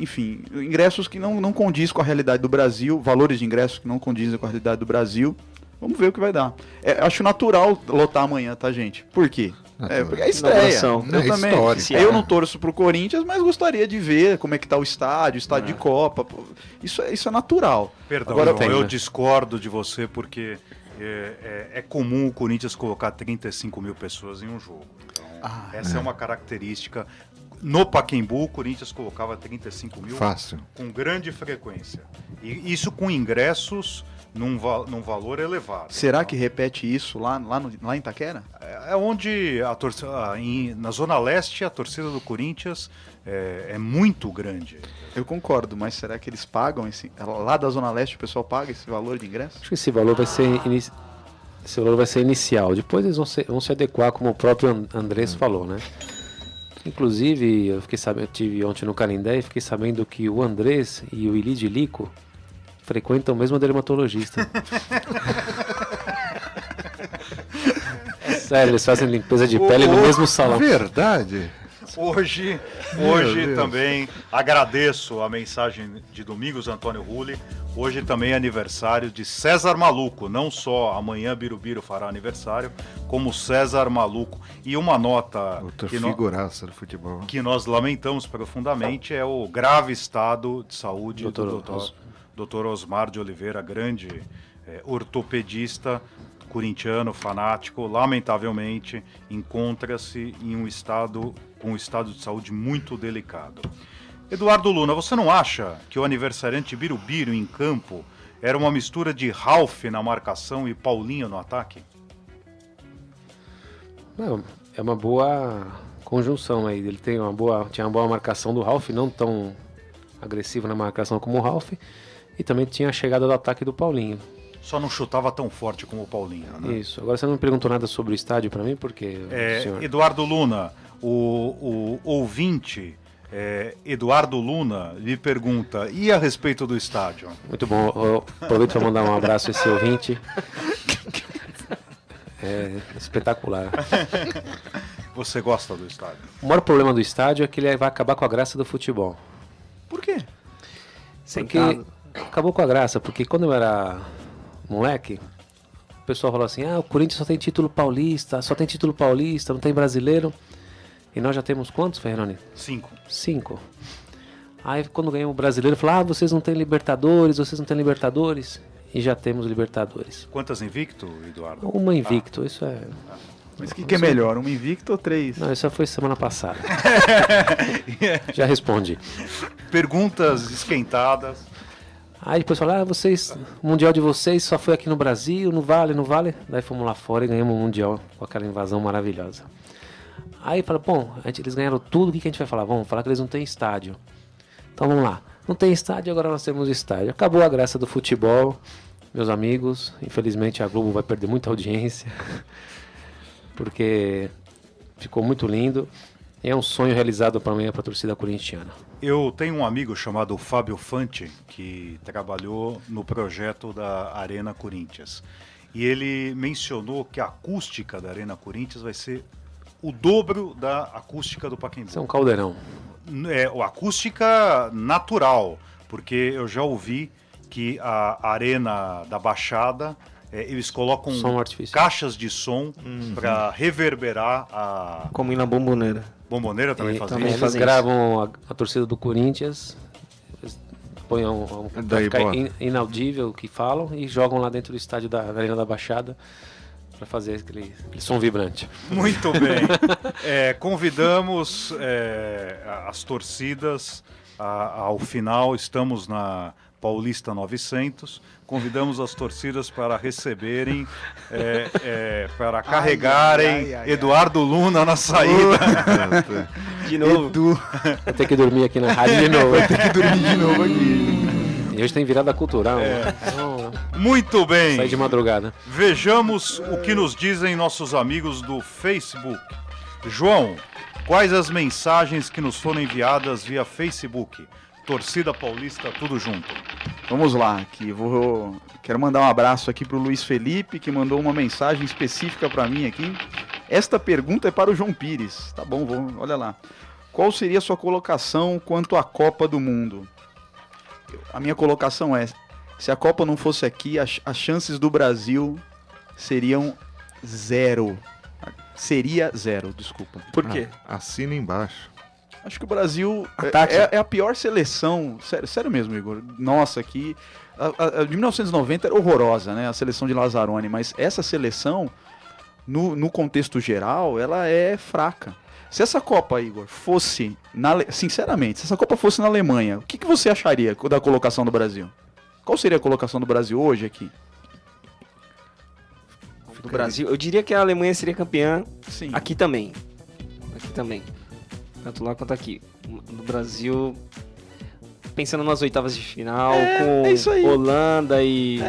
Enfim, ingressos que não condizem com a realidade do Brasil, valores de ingressos que não condizem com a realidade do Brasil. Vamos ver o que vai dar. Acho natural lotar amanhã, tá, gente? Por quê? Porque é estreia. Inauguração. Eu É também. histórico. Eu não torço pro Corinthians, mas gostaria de ver como é que tá o estádio de Copa. Pô. Isso é natural. Perdão, Agora, João, eu né? discordo de você porque é comum o Corinthians colocar 35 mil pessoas em um jogo. Então, essa é uma característica. No Pacaembu, o Corinthians colocava 35 mil Fácil. com grande frequência. E isso com ingressos num valor elevado. será que repete isso lá em Itaquera? É onde na Zona Leste a torcida do Corinthians é muito grande. Eu concordo, mas será que eles pagam lá da Zona Leste o pessoal paga esse valor de ingresso? Acho que esse valor vai ser inicial. Depois eles vão se adequar, como o próprio Andrés falou, né? Inclusive, eu tive ontem no Canindé e fiquei sabendo que o Andrés e o Ili de Lico frequentam o mesmo dermatologista. Sério, eles fazem limpeza de pele no mesmo salão. Verdade. Hoje Deus. também agradeço a mensagem de Domingos Antônio Rulli. Hoje também é aniversário de César Maluco. Não só amanhã Birubiru fará aniversário, como César Maluco. E uma nota Outra que, figuraça do futebol. que nós lamentamos profundamente é o grave estado de saúde do Dr. Osmar de Oliveira, grande ortopedista corintiano, fanático. Lamentavelmente, encontra-se em um estado de saúde muito delicado. Eduardo Luna, você não acha que o aniversariante Birubiru em campo era uma mistura de Ralf na marcação e Paulinho no ataque? Não, é uma boa conjunção aí. Ele tinha uma boa marcação do Ralf, não tão agressivo na marcação como o Ralf, e também tinha a chegada do ataque do Paulinho. Só não chutava tão forte como o Paulinho, né? Isso. Agora você não me perguntou nada sobre o estádio para mim, porque... senhor... Eduardo Luna, o ouvinte Eduardo Luna lhe pergunta, e a respeito do estádio? Muito bom. Eu aproveito para mandar um abraço a esse ouvinte. É espetacular. Você gosta do estádio? O maior problema do estádio é que ele vai acabar com a graça do futebol. Por quê? Porque acabou com a graça, porque quando eu era moleque, o pessoal falou assim, o Corinthians só tem título paulista, não tem brasileiro. E nós já temos quantos, Ferraroni? 5. Aí quando ganhamos o brasileiro, falaram, vocês não têm Libertadores. E já temos Libertadores. Quantas invicto, Eduardo? Uma invicto, isso é... Mas o que é melhor, uma invicto ou 3? Não, isso foi semana passada. Já respondi. Perguntas esquentadas. Aí depois falaram, o Mundial de vocês só foi aqui no Brasil, não vale. Daí fomos lá fora e ganhamos o Mundial com aquela invasão maravilhosa. Aí fala, eles ganharam tudo, o que a gente vai falar? Vamos falar que eles não têm estádio. Então vamos lá. Não tem estádio, agora nós temos estádio. Acabou a graça do futebol, meus amigos. Infelizmente a Globo vai perder muita audiência. Porque ficou muito lindo. É um sonho realizado para mim, para a torcida corintiana. Eu tenho um amigo chamado Fábio Fante, que trabalhou no projeto da Arena Corinthians. E ele mencionou que a acústica da Arena Corinthians vai ser o dobro da acústica do Pacaembu. Isso é um caldeirão. A acústica natural, porque eu já ouvi que a Arena da Baixada, eles colocam caixas de som para reverberar a... Como ir na Bombonera. Bomboneira também faz isso? Eles gravam a torcida do Corinthians, põem pra ficar inaudível o que falam e jogam lá dentro do estádio da Arena da Baixada para fazer aquele som vibrante. Muito bem. Convidamos as torcidas ao final, estamos na Paulista 900, convidamos as torcidas para receberem, para carregarem Eduardo Luna na saída. De novo. Vou ter que dormir aqui na rádio de novo. aqui. E hoje tem virada cultural. Muito bem. Sair de madrugada. Vejamos o que nos dizem nossos amigos do Facebook. João, quais as mensagens que nos foram enviadas via Facebook? Torcida Paulista, tudo junto. Vamos lá, aqui. Quero mandar um abraço aqui pro Luiz Felipe, que mandou uma mensagem específica para mim aqui. Esta pergunta é para o João Pires. Tá bom, olha lá. Qual seria a sua colocação quanto à Copa do Mundo? A minha colocação é, se a Copa não fosse aqui, as chances do Brasil seriam 0. Seria 0, desculpa. Por quê? Assina embaixo. Acho que o Brasil é a pior seleção, sério mesmo, Igor. Nossa, aqui a de 1990 era horrorosa, né? A seleção de Lazzaroni, mas essa seleção, no contexto geral, ela é fraca. Se essa Copa, Igor, fosse, sinceramente, se essa Copa fosse na Alemanha, o que você acharia da colocação do Brasil? Qual seria a colocação do Brasil hoje aqui? Do Brasil, eu diria que a Alemanha seria campeã. Sim. Aqui também. Tanto lá quanto aqui. No Brasil, pensando nas oitavas de final, é isso aí. com Holanda e...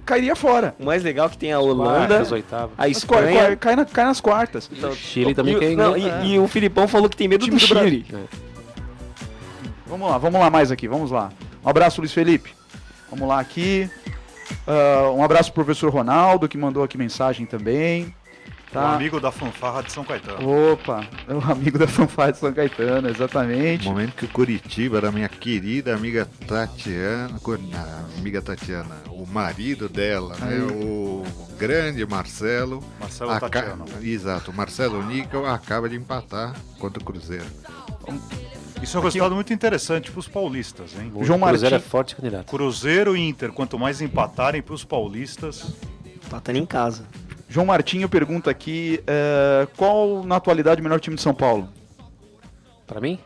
Cairia fora. O mais legal é que tem a Holanda, Quartas, oitavas. a Espanha... Cai nas quartas. Então, Chile também quer não, e o Filipão falou que tem medo do Chile. Vamos lá mais aqui, vamos lá. Um abraço, Luiz Felipe. Vamos lá aqui. Um abraço pro professor Ronaldo, que mandou aqui mensagem também. O Tá? amigo da fanfarra de São Caetano. Opa, é o amigo da fanfarra de São Caetano, exatamente. Momento que o Curitiba, da minha querida amiga Tatiana, o marido dela, né, o grande Marcelo. Marcelo Tatiano. Exato, o Marcelo Níquel acaba de empatar contra o Cruzeiro. Isso é um resultado muito interessante para os paulistas, hein? João O Cruzeiro é Martins. forte candidato. Cruzeiro e Inter, quanto mais empatarem para os paulistas... Empatando em casa. João Martinho pergunta aqui, qual na atualidade o melhor time de São Paulo? Pra mim?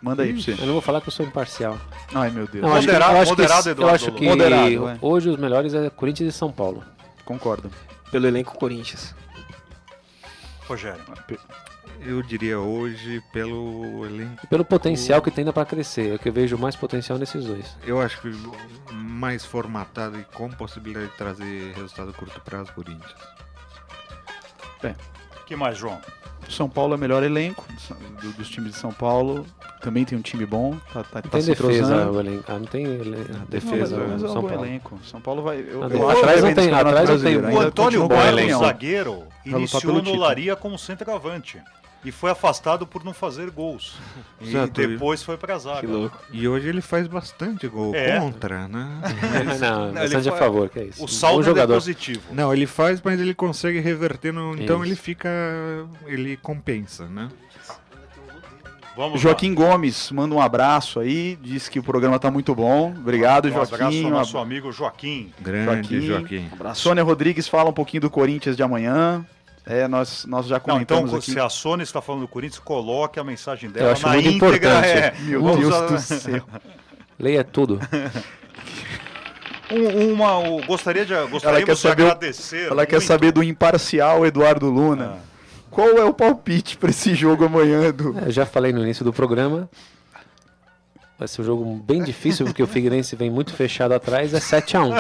Manda aí pra você. Eu não vou falar que eu sou imparcial. Ai, meu Deus. Não, acho que- Moderado, eu acho que- moderado, Eu Eduardo acho que Moderado, é. hoje os melhores é Corinthians e São Paulo. Concordo. Pelo elenco Corinthians. Rogério. Eu diria hoje, pelo elenco, E pelo potencial que tem ainda pra crescer. É que eu vejo mais potencial nesses dois. eu acho que mais formatado e com possibilidade de trazer resultado a curto prazo, Corinthians. Que mais, João? São Paulo é o melhor elenco dos times de São Paulo. Também tem um time bom. Tá Não tem se defesa, entrosando. o elenco. Não tem defesa Mas é um São bom Paulo. elenco. São Paulo vai. Ah, Eu atrás acho que vai não bem tem- nesse Campeonato atrás não tem- Brasileiro. O Ainda Antônio continua Baio, campeão. zagueiro, Vai lutar iniciou pelo no título. Laria como centroavante. E foi afastado por não fazer gols. E Exato. depois foi pra zaga. Que louco. E hoje ele faz bastante gol É. contra, né? Não, ele bastante a foi- favor, que é isso. O saldo Um é jogador. positivo. Não, ele faz, mas ele consegue reverter, então Isso. ele fica, ele compensa, né? Vamos Joaquim Gomes manda um abraço aí, diz que o programa tá muito bom. Obrigado, lá. Um abraço Joaquim. ao nosso amigo Joaquim. Grande Joaquim. Sônia Rodrigues fala um pouquinho do Corinthians de amanhã. Nós já Não, então, comentamos aqui. se a Sônia está falando do Corinthians, coloque a mensagem Eu dela acho na muito íntegra. importante. Meu Vamos Deus a- do céu. Leia tudo. Gostaríamos de agradecer. Ela quer muito. saber do imparcial Eduardo Luna. Qual é o palpite para esse jogo amanhã, Edu? Eu já falei no início do programa. Vai ser um jogo bem difícil, porque o Figueirense vem muito fechado atrás. É 7-1.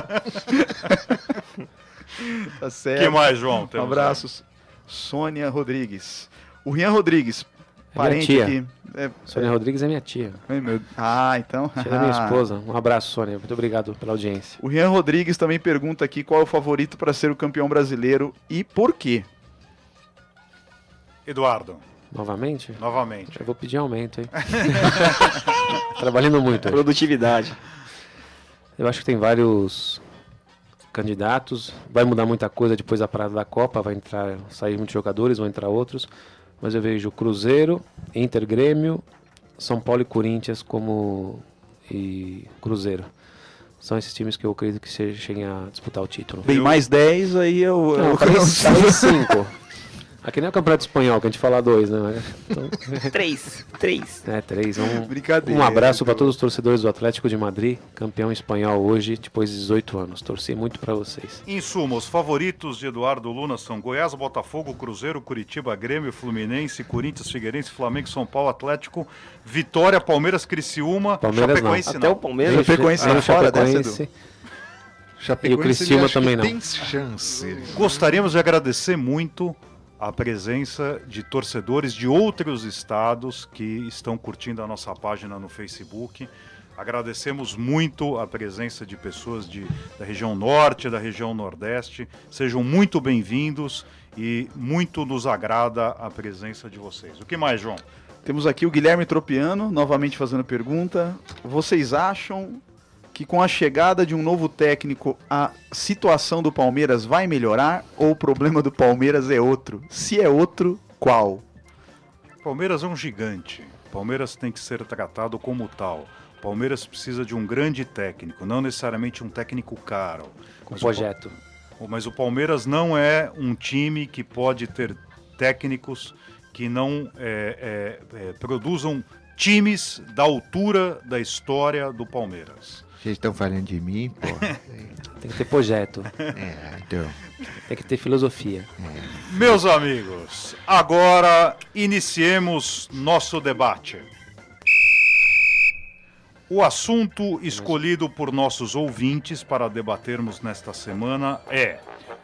Tá O certo. que mais, João? Um Temos abraço. Sônia Rodrigues. O Rian Rodrigues, É minha parente tia. aqui. Sônia Rodrigues é minha tia. Então. Tia da minha esposa. Um abraço, Sônia. Muito obrigado pela audiência. O Rian Rodrigues também pergunta aqui qual é o favorito para ser o campeão brasileiro e por quê. Eduardo, Novamente? novamente. Eu vou pedir aumento, hein? Trabalhando muito. hoje. Produtividade. Eu acho que tem vários candidatos. Vai mudar muita coisa depois da parada da Copa. Vai sair muitos jogadores, vão entrar outros. Mas eu vejo Cruzeiro, Inter, Grêmio, São Paulo e Corinthians e Cruzeiro. São esses times que eu acredito que cheguem a disputar o título. Bem, mais 10, aí eu... Não, falei 5. Aqui não é o Campeonato Espanhol, que a gente fala 2, né? Então, 3. 3. Brincadeira. Um abraço para todos os torcedores do Atlético de Madrid, campeão espanhol hoje, depois de 18 anos. Torci muito para vocês. Em suma, os favoritos de Eduardo Luna são Goiás, Botafogo, Cruzeiro, Curitiba, Grêmio, Fluminense, Corinthians, Figueirense, Flamengo, São Paulo, Atlético, Vitória, Palmeiras, Criciúma, Palmeiras não. Chapecoense Até o Palmeiras. Chapecoense Aí o fora dessa, Chapecoense, Chapecoense, E o Criciúma ele acha que também não. tem chance. Gostaríamos de agradecer muito a presença de torcedores de outros estados que estão curtindo a nossa página no Facebook. Agradecemos muito a presença de pessoas da região norte, da região nordeste. Sejam muito bem-vindos e muito nos agrada a presença de vocês. O que mais, João? Temos aqui o Guilherme Tropiano, novamente fazendo pergunta. Vocês acham que com a chegada de um novo técnico a situação do Palmeiras vai melhorar ou o problema do Palmeiras é outro? Se é outro, qual? Palmeiras é um gigante. Palmeiras tem que ser tratado como tal. Palmeiras precisa de um grande técnico, não necessariamente um técnico caro. com Mas projeto. Mas o Palmeiras não é um time que pode ter técnicos que não produzam times da altura da história do Palmeiras. Vocês estão falando de mim, pô? Tem que ter projeto, Então. tem que ter filosofia. Meus amigos, agora iniciemos nosso debate. O assunto escolhido por nossos ouvintes para debatermos nesta semana é: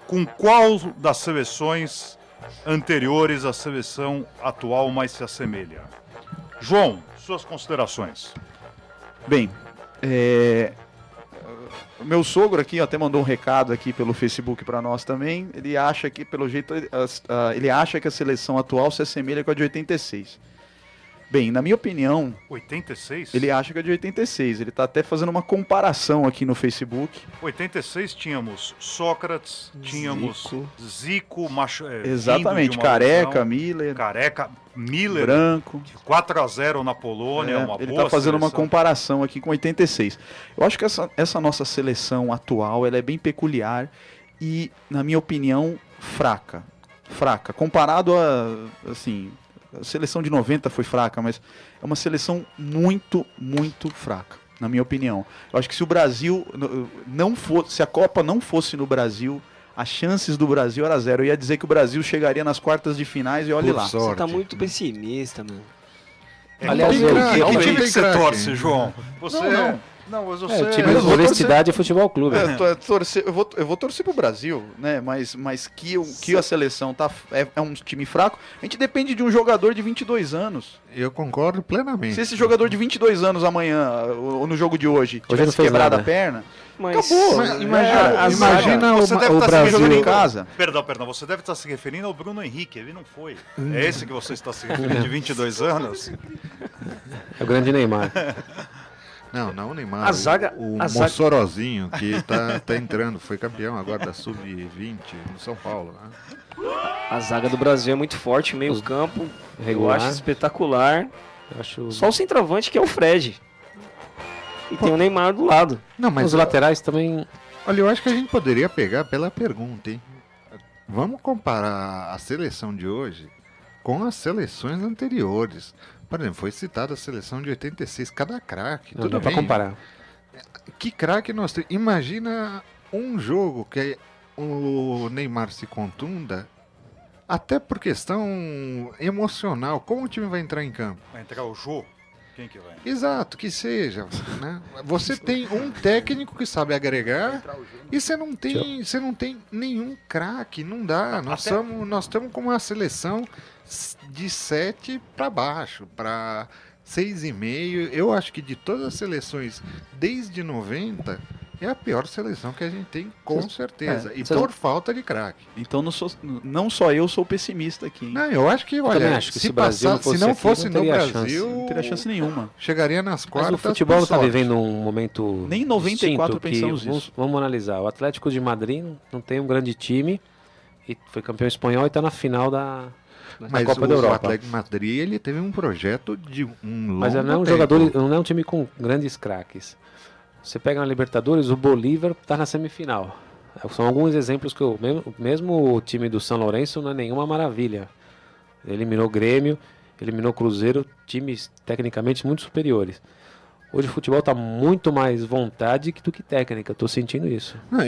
com qual das seleções anteriores a seleção atual mais se assemelha? João, suas considerações. Bem, o meu sogro aqui até mandou um recado aqui pelo Facebook para nós também. Ele acha que, pelo jeito, ele acha que a seleção atual se assemelha com a de 86. Bem, na minha opinião, 86? ele acha que é de 86. Ele está até fazendo uma comparação aqui no Facebook. 86 tínhamos Sócrates, tínhamos Zico, Exatamente, Careca, Miller, Branco. 4-0 na Polônia, uma ele boa está fazendo uma seleção. comparação aqui com 86. Eu acho que essa nossa seleção atual ela é bem peculiar e, na minha opinião, fraca. Fraca. Comparado a, assim, a seleção de 90 foi fraca, mas é uma seleção muito, muito fraca, na minha opinião. Eu acho que se o Brasil não fosse, se a Copa não fosse no Brasil, as chances do Brasil era zero. Eu ia dizer que o Brasil chegaria nas quartas de finais e olhe Por lá. sorte. Você tá muito pessimista, mano. Aliás, tem craque, Que não time tem que você craque. torce, João? Você Não, mas você... O time Mas eu do vou Honestidade é Futebol Clube. Eu vou torcer pro Brasil, né? Mas que a seleção é um time fraco. A gente depende de um jogador de 22 anos. Eu concordo plenamente. Se esse jogador de 22 anos amanhã, ou no jogo de hoje, não tivesse fez quebrado nada. a perna, Mas, acabou. Mas imagina Você deve o estar se Brasil referindo em casa. Perdão, você deve estar se referindo ao Bruno Henrique, ele não foi. É esse que você está se referindo, de 22 anos? É o grande Neymar. Não o Neymar. A zaga- o a zaga- Mossorozinho, que tá entrando, foi campeão agora da Sub-20 no São Paulo. Né? a zaga do Brasil é muito forte, meio campo. Eu Regular. acho espetacular. Eu acho... Só o centroavante que é o Fred. E tem o Neymar do lado. Não, mas Os laterais também... olha, eu acho que a gente poderia pegar pela pergunta, hein? Vamos comparar a seleção de hoje com as seleções anteriores. Por exemplo, foi citada a seleção de 86, cada craque. Não Tudo dá pra bem. comparar. Que craque nós temos. Imagina um jogo que o Neymar se contunda, até por questão emocional. Como o time vai entrar em campo? Vai entrar o Jô? Quem que vai? Exato, que seja. Né? Você tem um técnico que sabe agregar e você não tem nenhum craque, não dá. Nós estamos com uma seleção de 7 para baixo, para 6,5. Eu acho que de todas as seleções desde 90 é a pior seleção que a gente tem, com certeza. E por falta de craque. Então não só eu sou pessimista aqui, hein? Não, eu acho que, olha, também acho que se o Brasil se não aqui, fosse não no teria Brasil, Não teria chance nenhuma. chegaria nas Mas quartas. o futebol por está sorte. vivendo um momento Nem em 94 distinto que, pensamos vamos, isso. vamos analisar. O Atlético de Madrid não tem um grande time e foi campeão espanhol e está na final da Mas Copa o da Europa. Atlético de Madrid, ele teve um projeto de um longo Mas não é um tempo. jogador, não é um time com grandes craques. Você pega na Libertadores, o Bolívar está na semifinal. São alguns exemplos que mesmo o time do São Lourenço não é nenhuma maravilha. Eliminou o Grêmio, eliminou o Cruzeiro, times tecnicamente muito superiores. Hoje o futebol está muito mais vontade do que técnica, estou sentindo isso. Não,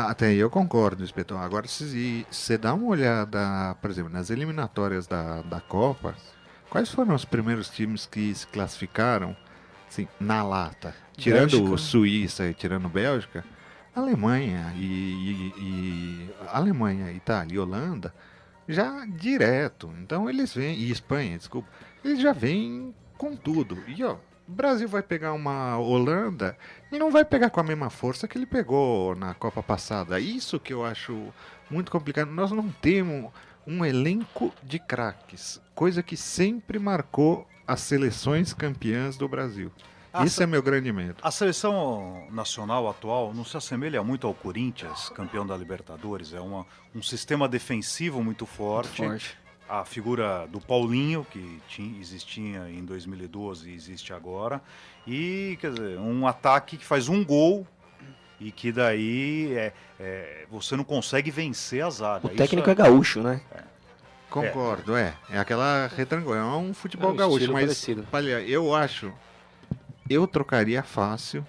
até eu concordo, inspetor. Agora, se você dá uma olhada, por exemplo, nas eliminatórias da Copa, quais foram os primeiros times que se classificaram assim, na lata? Tirando Bélgica. Suíça e tirando Bélgica, Alemanha Alemanha, Itália e Holanda já direto. Então eles vêm, e Espanha, desculpa, eles já vêm com tudo. E ó, o Brasil vai pegar uma Holanda e não vai pegar com a mesma força que ele pegou na Copa passada. Isso que eu acho muito complicado. Nós não temos um elenco de craques, coisa que sempre marcou as seleções campeãs do Brasil. Isso é meu grande medo. A seleção nacional atual não se assemelha muito ao Corinthians, campeão da Libertadores. É um sistema defensivo muito forte. A figura do Paulinho, que existia em 2012 e existe agora. E, quer dizer, um ataque que faz um gol e que daí você não consegue vencer a zaga. O técnico é gaúcho, né? Concordo, é aquela retrangular, é um futebol É um gaúcho, estilo mas parecido. olha, eu trocaria fácil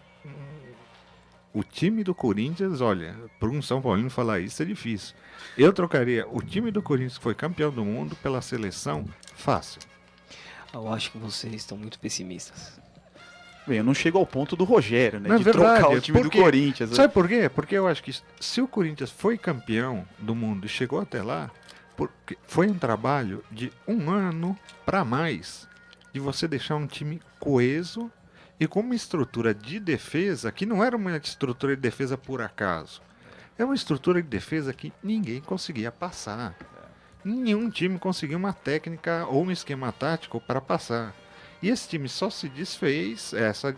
o time do Corinthians, olha, para um São Paulino falar isso é difícil. Eu trocaria o time do Corinthians, que foi campeão do mundo, pela seleção, fácil. Eu acho que vocês estão muito pessimistas. Bem, eu não chego ao ponto do Rogério, né? Não é de verdade, trocar o time do porque- Corinthians. Sabe por quê? Porque eu acho que se o Corinthians foi campeão do mundo e chegou até lá, porque foi um trabalho de 1 ano para mais de você deixar um time coeso e com uma estrutura de defesa que não era uma estrutura de defesa por acaso. É uma estrutura de defesa que ninguém conseguia passar. Nenhum time conseguia uma técnica ou um esquema tático para passar. E esse time só se desfez,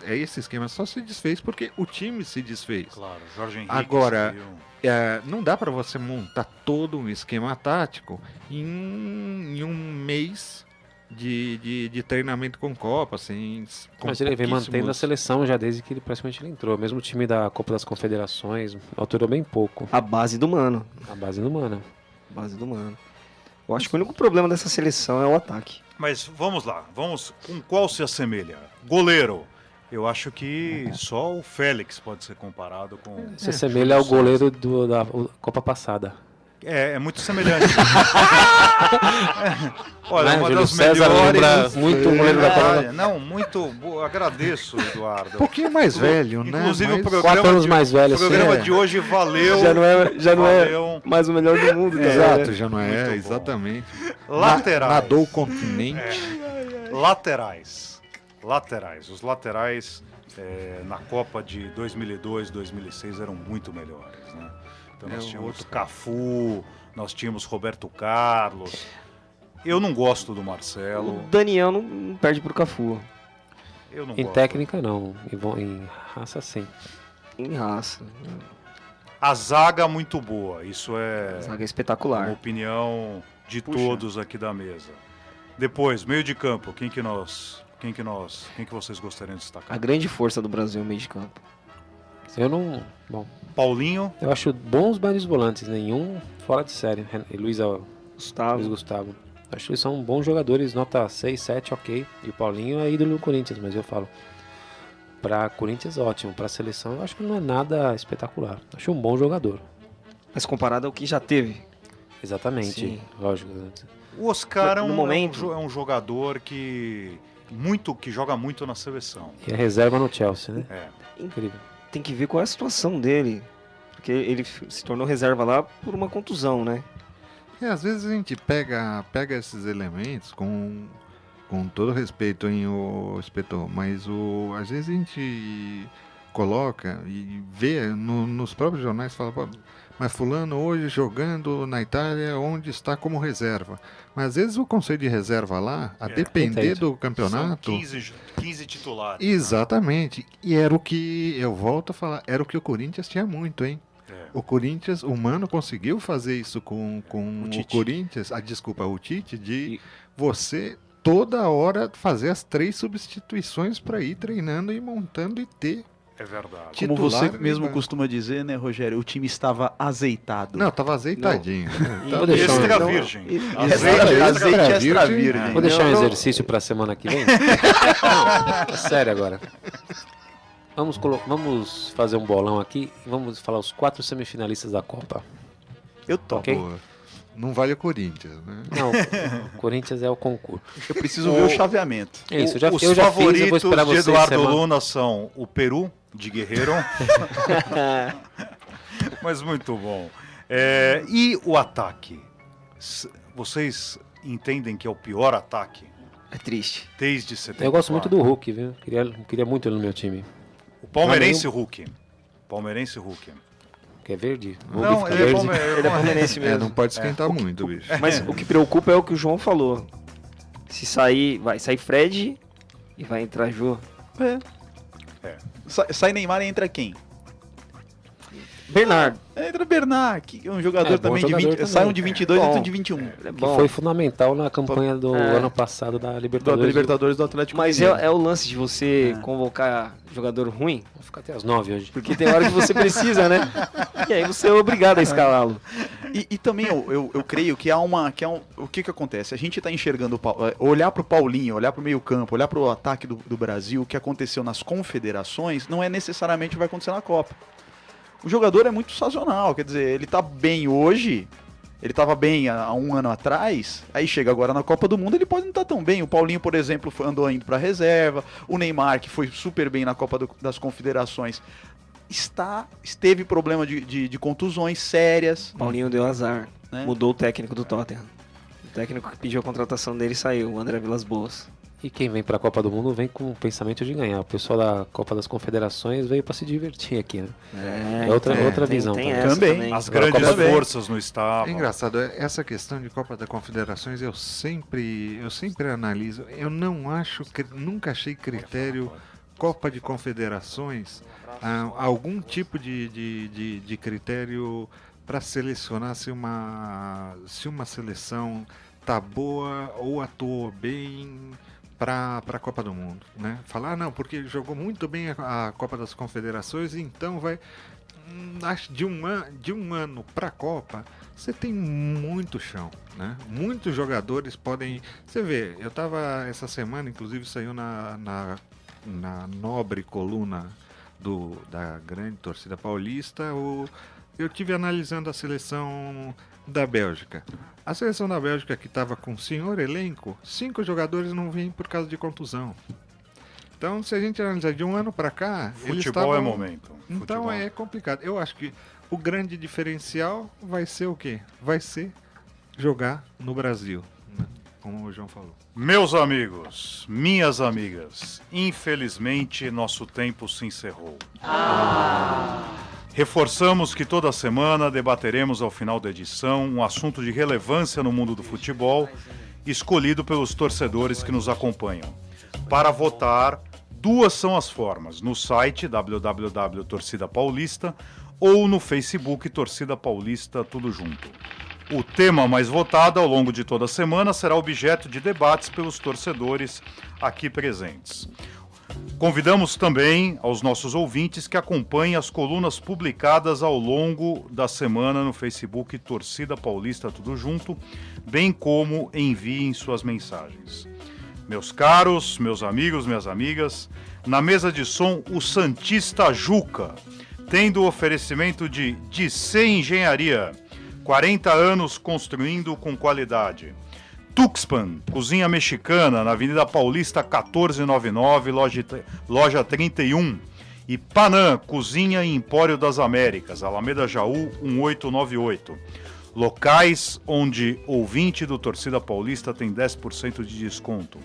esse esquema só se desfez porque o time se desfez. Claro, Jorge Henrique. Agora, saiu. não dá para você montar todo um esquema tático em um mês de treinamento com Copa, assim. Mas ele vem mantendo a seleção já desde que ele praticamente ele entrou. Mesmo o time da Copa das Confederações alterou bem pouco. A base do Mano. A base do Mano. Base do Mano. Eu acho que o único problema dessa seleção é o ataque. Mas vamos lá, com qual se assemelha? Goleiro. Eu acho que só o Félix pode ser comparado com... Se assemelha ao goleiro da Copa passada. É muito semelhante. Olha, Né, uma Júlio das César lembra melhores... muito o goleiro da Copa. Não, muito... Agradeço, Eduardo. Um pouquinho mais velho, né? Inclusive o Mas- programa 4 anos mais velho. O programa assim, de hoje valeu. Já não é valeu. mais o melhor do mundo. também, Exato, né? já não Muito é, bom. exatamente. Laterais. Nadou o continente. Laterais. Os laterais na Copa de 2002, 2006 eram muito melhores, né? Então nós tínhamos outro Cafu, nós tínhamos Roberto Carlos. Eu não gosto do Marcelo. O Daniel não perde pro Cafu. Eu não Em gosto. técnica não, em raça sim. Em raça. A zaga muito boa. Isso é Zaga uma espetacular. opinião de Puxa. todos aqui da mesa. Depois, meio de campo, quem que vocês gostariam de A destacar? grande força do Brasil é o meio de campo. Eu não. Bom, Paulinho, eu acho bons vários volantes, nenhum fora de série. E Luiz Gustavo. Gustavo. Acho que eles são bons jogadores, nota 6, 7, ok. E o Paulinho é ídolo do Corinthians, mas eu falo. Pra Corinthians, ótimo. Pra seleção, eu acho que não é nada espetacular. Acho um bom jogador. Mas comparado ao que já teve. Exatamente, Sim. lógico. o Oscar No momento. é um jogador que joga muito na seleção. E a reserva no Chelsea, né? É. Incrível. Tem que ver qual é a situação dele. Porque ele se tornou reserva lá por uma contusão, né? Às vezes a gente pega esses elementos com todo respeito, hein, o inspetor, mas às vezes a gente coloca e vê nos próprios jornais, fala, "Pô, mas fulano hoje jogando na Itália onde está como reserva." Mas às vezes o conceito de reserva lá, a depender entendo. do São campeonato... 15 titulares. Exatamente. E era o que, eu volto a falar, era o que o Corinthians tinha muito, hein? É. O Corinthians, o Mano conseguiu fazer isso com o Tite. Corinthians, o Tite, de você toda hora fazer as 3 substituições para ir treinando e montando e ter. É verdade. Ti- Como você titular, mesmo né? costuma dizer, né, Rogério? O time estava azeitado. Não, tava azeitadinho. Vou deixar um- Extra Não, virgem. Azeite extra virgem. virgem. Vou deixar um Não, não. exercício pra semana que vem. Não, é sério agora. Vamos fazer um bolão aqui e vamos falar os 4 semifinalistas da Copa. Eu topo. Ok? Pô, não vale o Corinthians, né? Não, o Corinthians é o concurso. Eu preciso ver o chaveamento. É isso, Os eu já fiz, eu vou favoritos esperar de vocês Eduardo semana. Luna são o Peru, de Guerreiro. Mas muito bom. E o ataque? Vocês entendem que é o pior ataque É triste. desde 74? Eu gosto muito do Hulk, viu? Queria muito ele no meu time. O palmeirense Hulk. Palmeirense Hulk. Que é verde. Não, Hulk fica ele é verde. Ele é palmeirense mesmo. Não pode esquentar muito, bicho. Mas o que preocupa é o que o João falou. Se sair, vai sair Fred e vai entrar Jô. Sai Neymar e entra quem? Bernardo. Entra Bernard, que é um jogador É, bom também jogador de 20. também. Sai um de 22 e Bom. outro de 21. Ele é Que bom. foi fundamental na campanha do É. ano passado da Da Libertadores. Libertadores do Atlético Mas Mineiro. é o lance de você convocar jogador ruim, Vou ficar até as 9 hoje. porque tem hora que você precisa, né? E aí você é obrigado a escalá-lo. E também eu creio que o que acontece? A gente está enxergando, olhar para o Paulinho, olhar para o meio campo, olhar para o ataque do Brasil, o que aconteceu nas confederações, não é necessariamente o que vai acontecer na Copa. O jogador é muito sazonal, quer dizer, ele tá bem hoje, Ele estava bem há um ano atrás, aí chega agora na Copa do Mundo, ele pode não estar tão bem. O Paulinho, por exemplo, andou indo para reserva. O Neymar, que foi super bem na Copa das Confederações, esteve problema de contusões sérias. Paulinho deu azar, né? Mudou o técnico do Tottenham. O técnico que pediu a contratação dele saiu, o André Vilas Boas. E quem vem para a Copa do Mundo vem com o pensamento de ganhar. O pessoal da Copa das Confederações veio para se divertir aqui, né? É outra visão. Tem também. As grandes forças no estado. É engraçado, essa questão de Copa das Confederações eu sempre analiso. Eu não acho, nunca achei critério Copa de Confederações algum tipo de critério para selecionar se uma seleção tá boa ou atuou bem para a Copa do Mundo, né? Falar, não, porque jogou muito bem a Copa das Confederações, então vai... Acho de um ano para a Copa, você tem muito chão, né? Muitos jogadores podem... Você vê, eu estava essa semana, inclusive saiu na nobre coluna da grande torcida paulista, eu tive analisando a seleção da Bélgica. A seleção da Bélgica, que estava com o senhor elenco, 5 jogadores não vêm por causa de contusão. Então, se a gente analisar de um ano para cá... Futebol é momento. Então Futebol. É complicado. Eu acho que o grande diferencial vai ser o quê? Vai ser jogar no Brasil, né? Como o João falou. Meus amigos, minhas amigas, infelizmente nosso tempo se encerrou. Reforçamos que toda semana debateremos ao final da edição um assunto de relevância no mundo do futebol, escolhido pelos torcedores que nos acompanham. Para votar, 2 são as formas: no site www.torcida paulista ou no Facebook Torcida Paulista, tudo junto. O tema mais votado ao longo de toda a semana será objeto de debates pelos torcedores aqui presentes. Convidamos também aos nossos ouvintes que acompanhem as colunas publicadas ao longo da semana no Facebook Torcida Paulista Tudo Junto, bem como enviem suas mensagens. Meus caros, meus amigos, minhas amigas, na mesa de som o Santista Juca, tendo o oferecimento de DC Engenharia, 40 anos construindo com qualidade. Tuxpan, cozinha mexicana, na Avenida Paulista 1499, loja 31. E Panam, cozinha e empório das Américas, Alameda Jaú 1898. Locais onde ouvinte do Torcida Paulista tem 10% de desconto.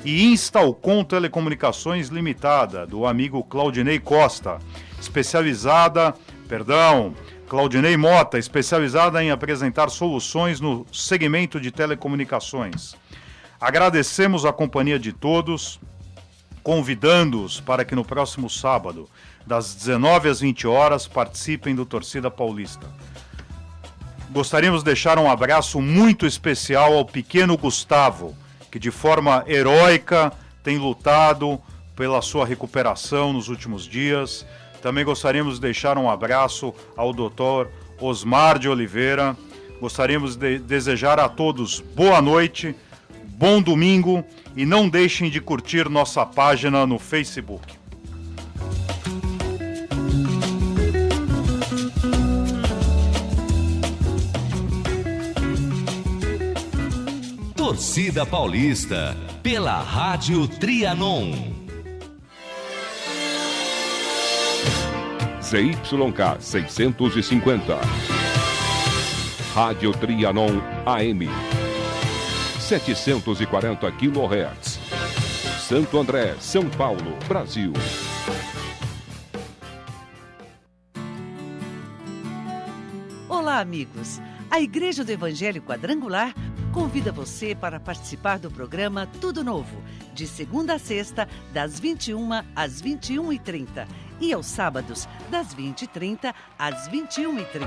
E Instalcom Telecomunicações Limitada, do amigo Claudinei Costa, Claudinei Mota, especializada em apresentar soluções no segmento de telecomunicações. Agradecemos a companhia de todos, convidando-os para que no próximo sábado, das 19 às 20 horas, participem do Torcida Paulista. Gostaríamos de deixar um abraço muito especial ao pequeno Gustavo, que de forma heróica tem lutado pela sua recuperação nos últimos dias. Também gostaríamos de deixar um abraço ao Dr. Osmar de Oliveira. Gostaríamos de desejar a todos boa noite, bom domingo e não deixem de curtir nossa página no Facebook. Torcida Paulista, pela Rádio Trianon. ZYK 650. Rádio Trianon AM. 740 kHz. Santo André, São Paulo, Brasil. Olá, amigos. A Igreja do Evangelho Quadrangular convida você para participar do programa Tudo Novo, de segunda a sexta, das 21 às 21h30 e aos sábados, das 20h30 às 21h30.